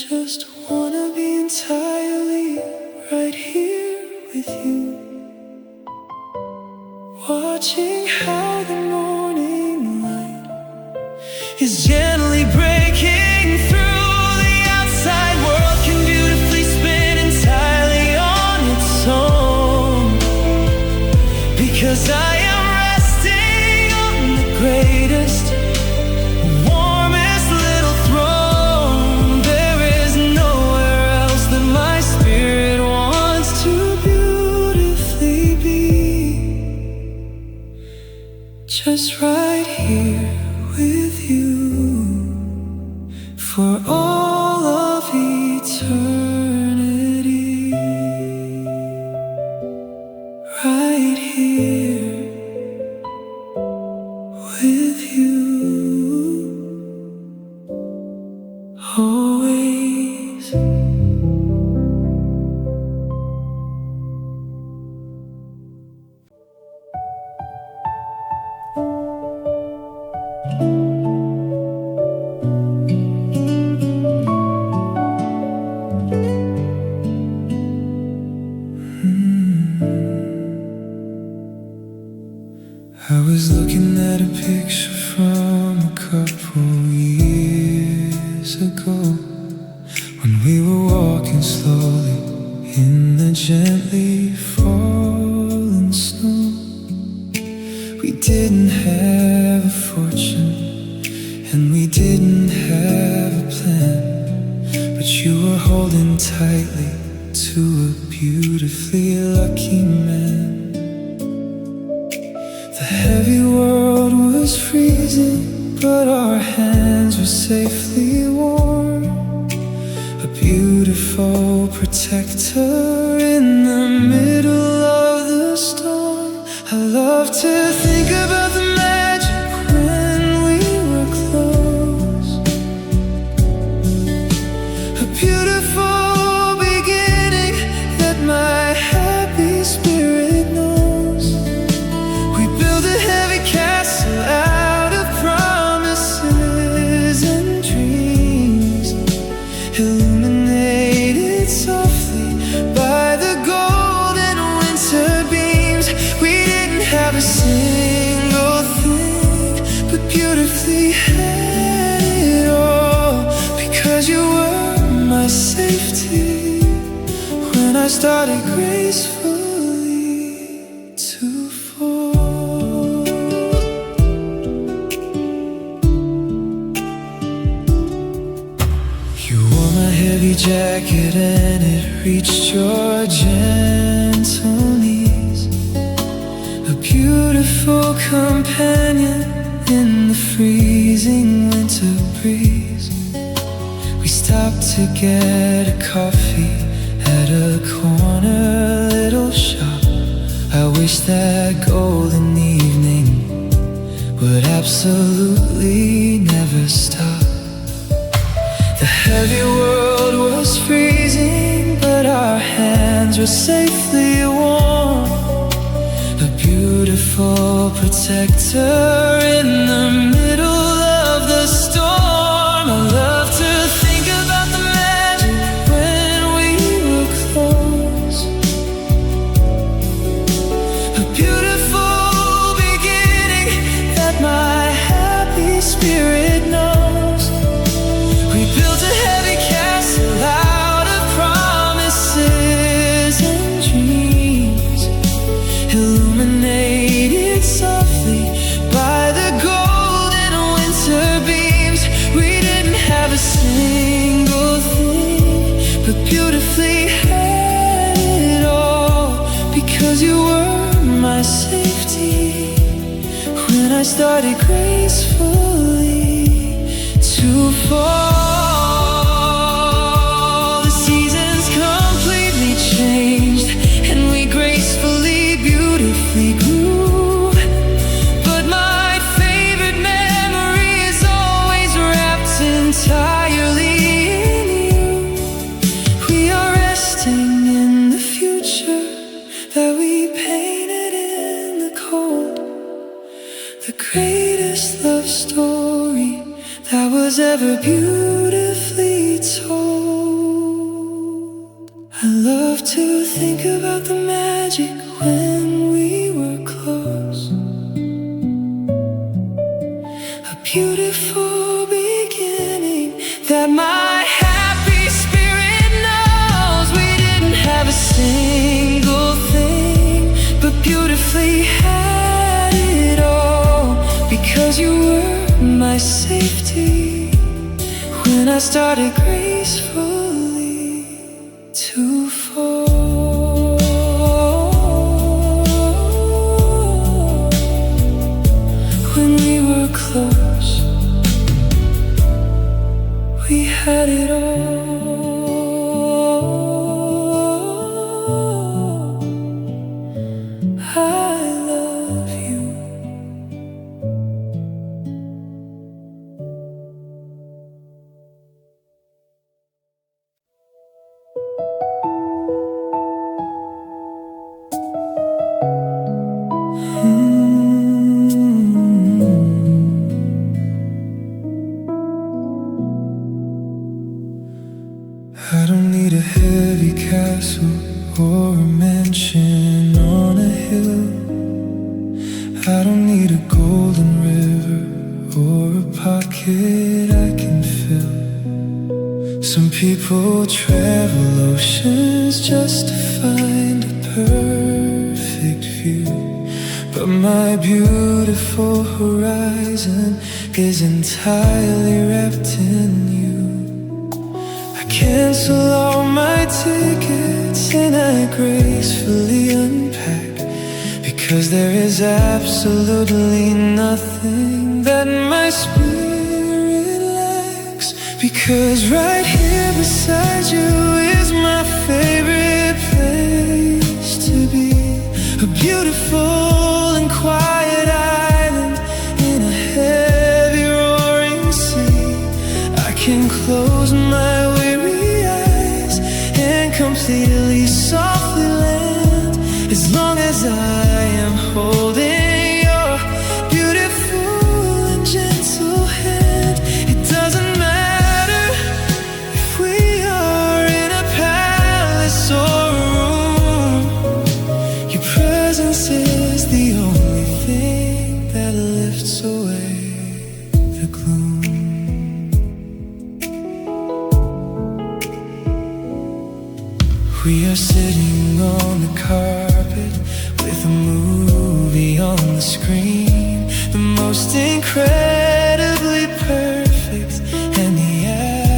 just wanna be entirely right here with you, watching how the morning light is gently breaking through. The outside world can beautifully spin entirely on its own, because I am resting on the greatest, warmest little throne. There is nowhere else that my spirit wants to beautifully be, just right here with you for all of eternity. Right here with you always. I was looking at a picture from a couple years ago, when we were walking slowly in the gently falling snow. We didn't have a fortune and we didn't have a plan, but you were holding tightly to a beautifully lucky man. The heavy world was freezing, but our hands were safely warm. A beautiful protector in the middle of the storm. I love to think about the magic when we were close. A beautiful beginning that my happy spirit knows. We built a heavy castle out of promises and dreams, illuminated softly by the golden winter beams. We didn't have a single thing, but beautifully had it all, because you were my safety when I started gracefully to fall. You wore my heavy jacket and it reached your gentle knees, a beautiful companion in the freezing winter breeze. We stopped to get a coffee at a corner little shop. I wish that golden evening would absolutely never stop. The heavy world was freezing, but our hands were safely warm. A beautiful protector in the middle of the storm. I love to think about the magic when we were close. A beautiful beginning that my happy spirit knows. We built a heavy castle out of promises and dreams, illuminated softly by the golden winter beams. We didn't have a single thing, but beautifully had it all, because you were my safety when I started gracefully to fall. The seasons completely changed and we gracefully, beautifully grew, but my favorite memory is always wrapped entirely in you. We are resting in the future that we painted in the cold, the greatest love story that was ever beautiful. think about the magic when we were close. A beautiful beginning that my happy spirit knows. We didn't have a single thing, but beautifully had it all, because you were my safety when I started gracefully to fall. When we were close, we had it all. I love you. I don't need a heavy castle or a mansion on a hill. I don't need a golden river or a pocket I can fill. Some people travel oceans just to find a perfect view, but my beautiful horizon is entirely wrapped in you. Cancel all my tickets and I gracefully unpack, because there is absolutely nothing that my spirit lacks. Because right here beside you is my favorite place to be, a beautiful and quiet island in a heavy roaring sea. I can close my completely softly land, as long as I am holding your beautiful and gentle hand. It doesn't matter if we are in a palace or a room. Your presence is the only thing that lifts away the gloom. We are sitting on the carpet with a movie on the screen, the most incredibly perfect and the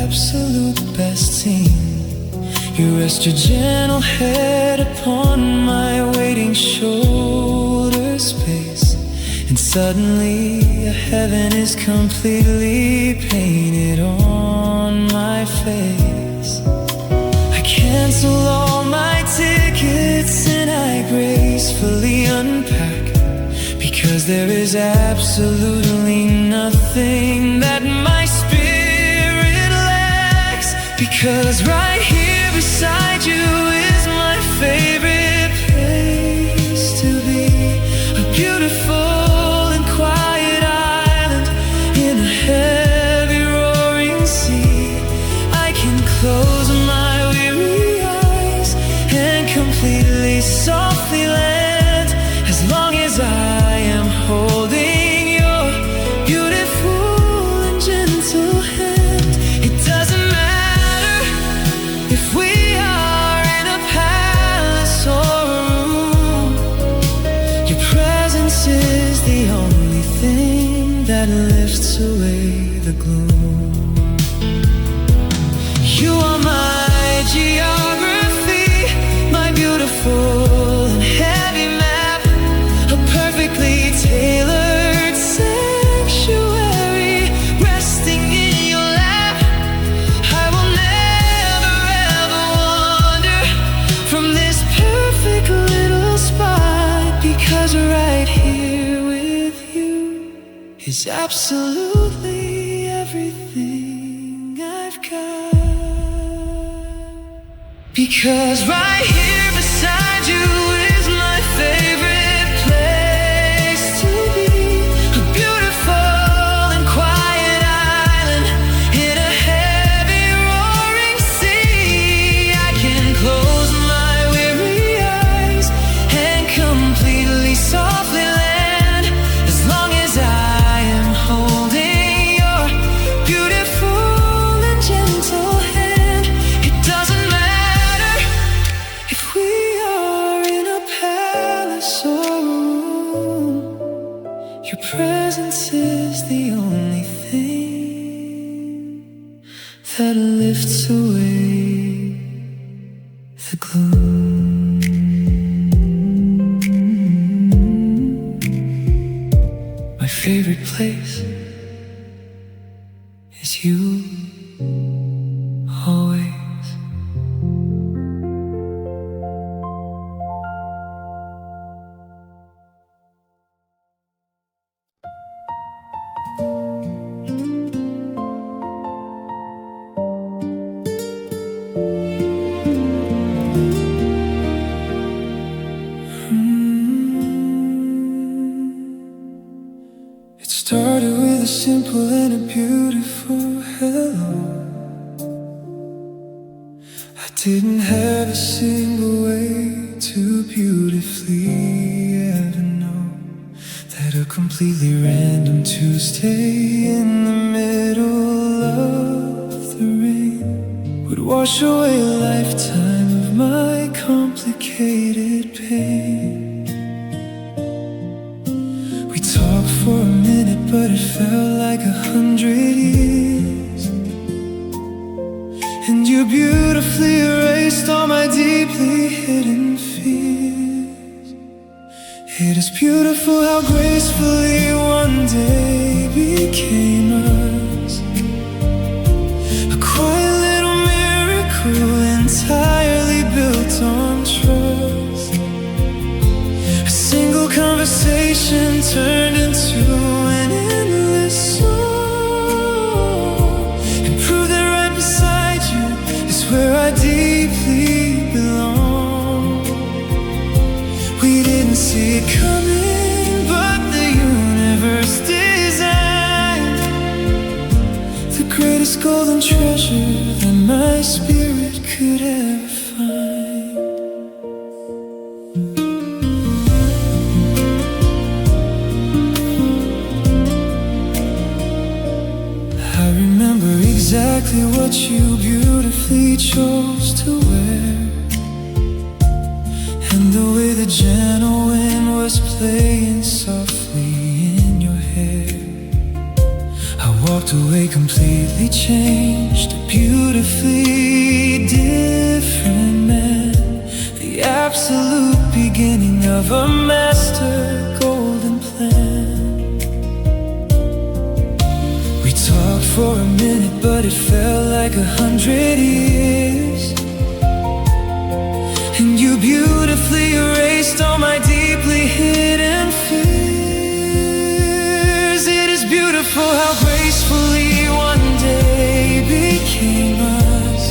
absolute best scene. You rest your gentle head upon my waiting shoulder space, and suddenly a heaven is completely painted on my face. Cancel all my tickets and I gracefully unpack, because there is absolutely nothing that my spirit lacks. Because right here beside you is my favorite place to be, a beautiful and quiet island in a heavy roaring sea. I can close my completely softly land, as long as I am holding your beautiful and gentle hand. It doesn't matter if we are in a palace or a room. Your presence is the only thing that lifts away the gloom. You are my geography, beautiful and heavy map, a perfectly tailored sanctuary resting in your lap. I will never ever wander from this perfect little spot, because right here with you is absolutely everything I've got. Because right here beside you is my favorite place to be, a beautiful and quiet island in a heavy roaring sea. I can close my weary that lifts away the gloom. My favorite place is you, always. It started with a simple and a beautiful hello. I didn't have a single way to beautifully ever know that a completely random Tuesday in the middle of the rain would wash away a lifetime of my complicated pain. We talked for a minute, but it felt like 100 years. And you beautifully erased all my deeply hidden fears. It is beautiful how gracefully one day became us. A quiet little miracle entirely built on trust. A single conversation turned into an endless song, and proved that right beside you is where I deeply belong. We didn't see it coming, but the universe designed the greatest golden treasure that my spirit could ever find. I remember exactly what you beautifully chose to wear, and the way the gentle wind was playing softly in your hair. I walked away completely changed, a beautifully different man, the absolute beginning of a master golden plan. We talked for a minute, but it felt like 100 years. And you beautifully erased all my deeply hidden fears. It is beautiful how gracefully one day became us.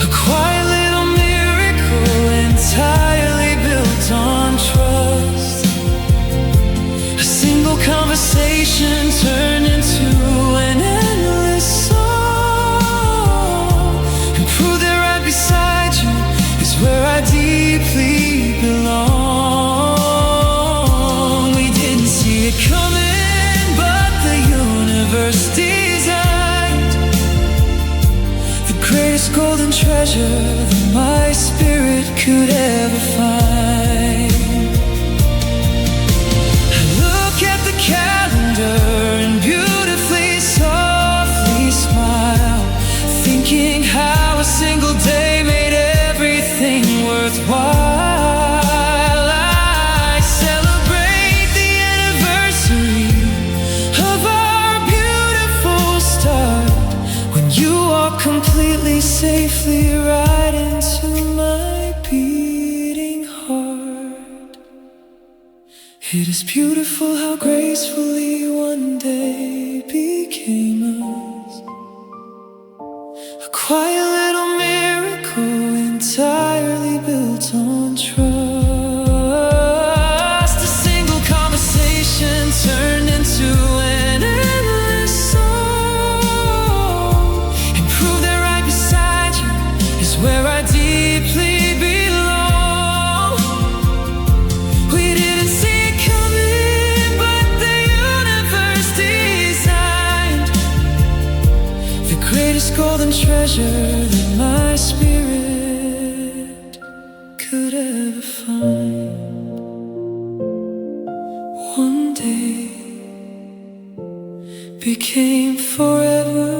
A quiet little miracle entirely built on trust. A single conversation turned into an endless song, and proved that right beside you is where I deeply belong. We didn't see it coming, but the universe designed the greatest golden treasure that my spirit could ever find. I look at the calendar and beautifully, softly smile, thinking how a single day made everything worthwhile. I celebrate the anniversary of our beautiful start, when you walked completely safely right into my beating heart. It is beautiful how gracefully one day became us. A quiet little miracle entirely built on trust. A single conversation turned into an endless song, and proved that right beside you is where I deeply belong. We didn't see it coming, but the universe designed the greatest golden treasure that my spirit could ever find. One day became forever.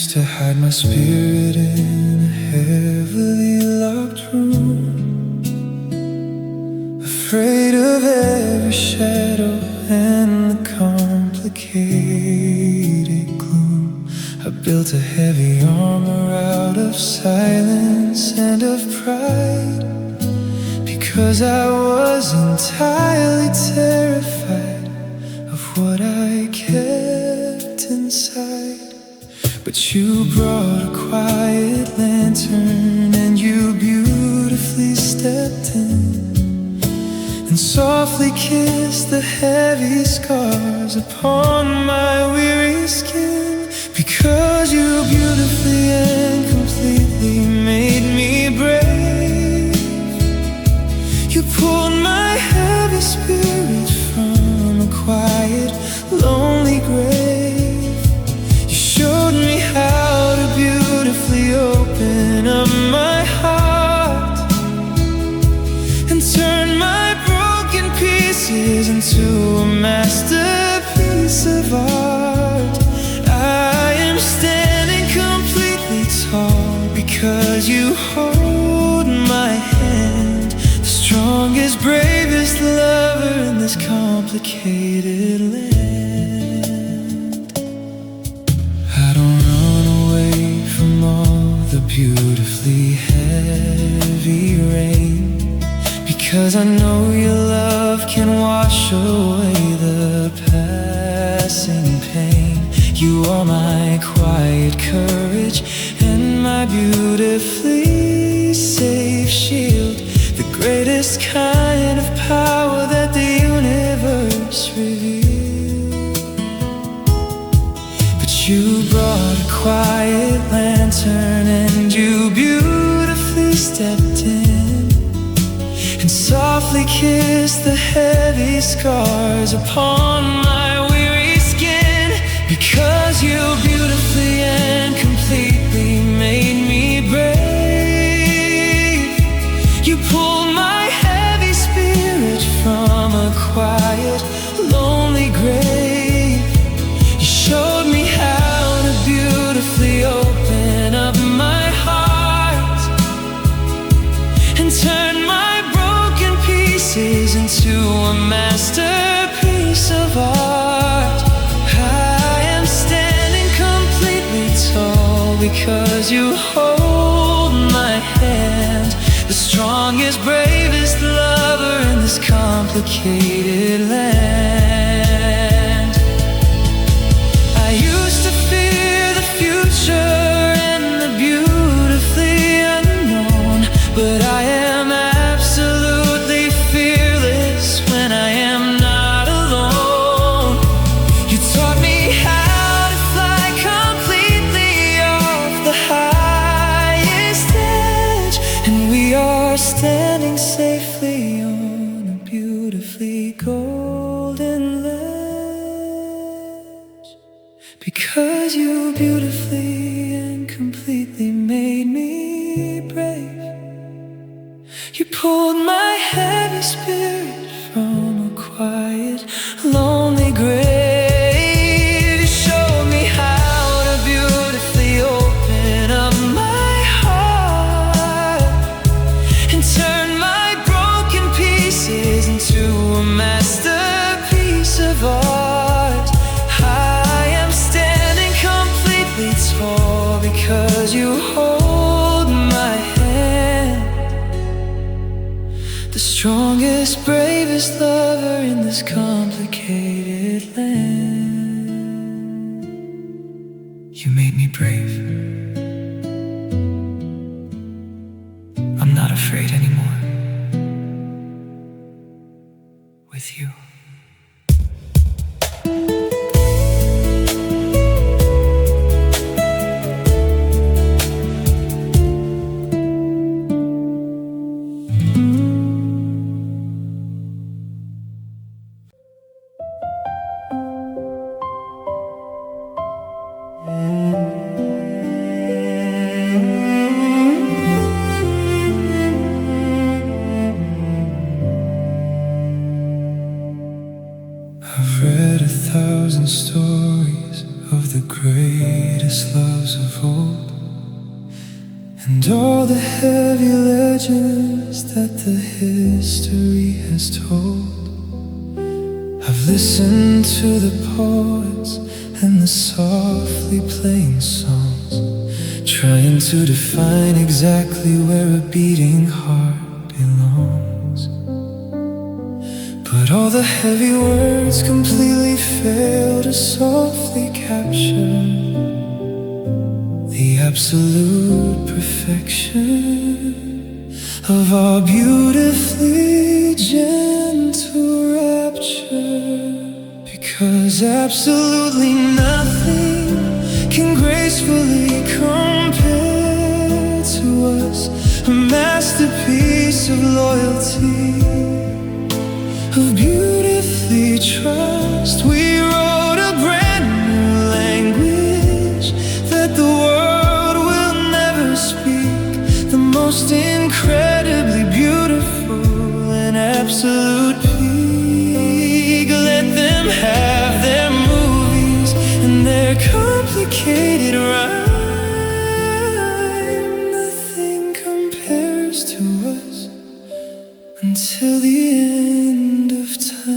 used to hide my spirit in a heavily locked room, afraid of every shadow and the complicated gloom. I built a heavy armor out of silence and of pride, because I was entirely terrified of what I kept inside. But you brought a quiet lantern and you beautifully stepped in and softly kissed the heavy scars upon my weary skin. Because you beautifully and completely made me brave, you pulled my heavy spirit from a quiet, lonely grave. You showed me how to beautifully open up my heart and turn my broken pieces into a masterpiece of art. I am standing completely tall because you hold my hand, the strongest, bravest lover in this complicated land. I don't run away from all the beautifully heavy rain, because I know your love can wash away the passing pain. You are my quiet courage and my beautifully safe shield, the greatest kind of power that the universe revealed. But you brought a quiet lantern and you beautifully stepped in and softly kissed the heavy scars upon my weary skin. Because you beautifully and completely made me brave, you pulled my heavy spirit from a quiet, lonely grave. You showed me how to beautifully open up my heart and turn my broken pieces into a masterpiece of art. I am standing completely tall because you hold my hand, the strongest, bravest lover in this complicated land. I used to fear the future and the beautifully unknown, but I am absolutely fearless when I am not alone. You taught me how to fly completely off the highest edge, and we are standing safely on a beautifully golden ledge. Because you beautifully and completely made me brave, you pulled my heavy spirit from a quiet, lonely grave. You showed me how to beautifully open up my heart and turn my broken pieces into a masterpiece of art. I am standing completely tall because you hold my hand, the strongest, bravest lover in this complicated land. You made me brave. I'm not afraid anymore. With you. I've read 1,000 stories of the greatest loves of old, and all the heavy legends that the history has told. I've listened to the poets and the softly playing songs, trying to define exactly where a beating heart belongs. But all the heavy words completely fail to softly capture the absolute perfection of our beautifully gentle rapture. Because absolutely nothing can gracefully compare to us, a masterpiece of loyalty, of beautifully trust. We wrote a brand new language that the world will never speak, the most incredibly beautiful and absolute peak. Let them have their movies and their complicated rhyme. Nothing compares to us until the end of time.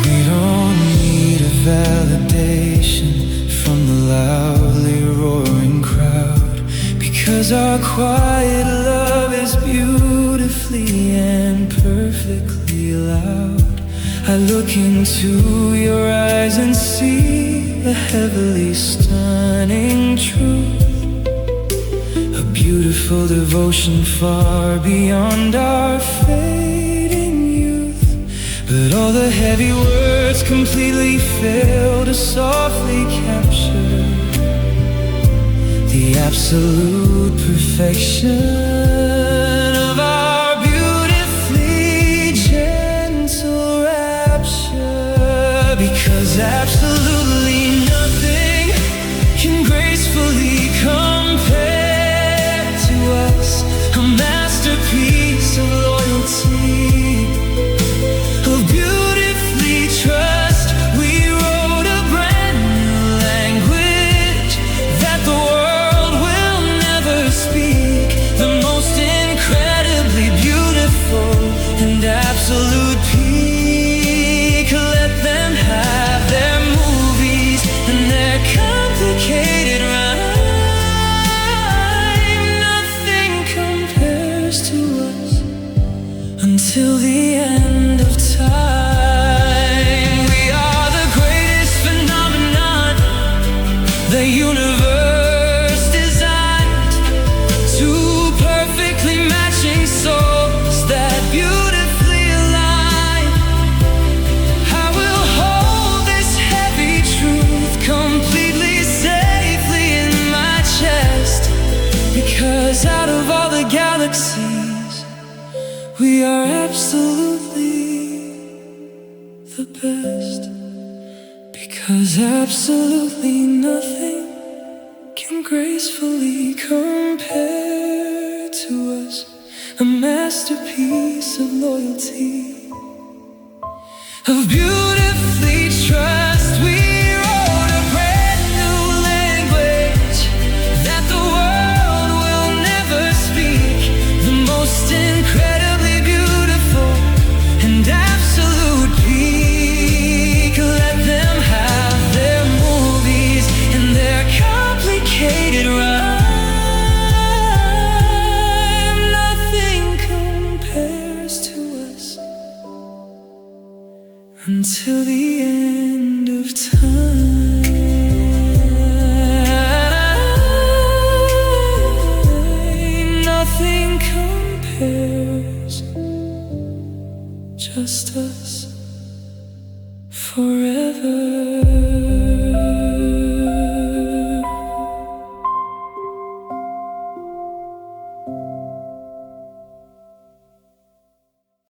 We don't need a validation from the loudly roaring crowd, because our quiet love is beautifully and perfectly loud. I look into your eyes and see a heavily stunning truth, a beautiful devotion far beyond our fading youth. But all the heavy words completely fail to softly capture the absolute perfection of our beautifully gentle rapture. Because absolutely nothing can gracefully compare to us, a masterpiece of loyalty, of beautifully trust. We wrote a brand new language that the world will never speak, the most incredibly beautiful and absolute peak. Let them have their movies and their complicated rhyme. Nothing compares to us until the end of time. We are the greatest phenomenon the universe designed, two perfectly matching souls that beautifully align. I will hold this heavy truth completely safely in my chest, because out of all the galaxies, we are absolutely the best. Because absolutely nothing can gracefully compare to us, a masterpiece of loyalty, of beautifully trust. We wrote a brand new language that the world will never speak, the most incredibly beautiful and absolute peak. Let them have their movies and their complicated rhyme. Nothing compares to us until the end of time. Nothing compares, just us.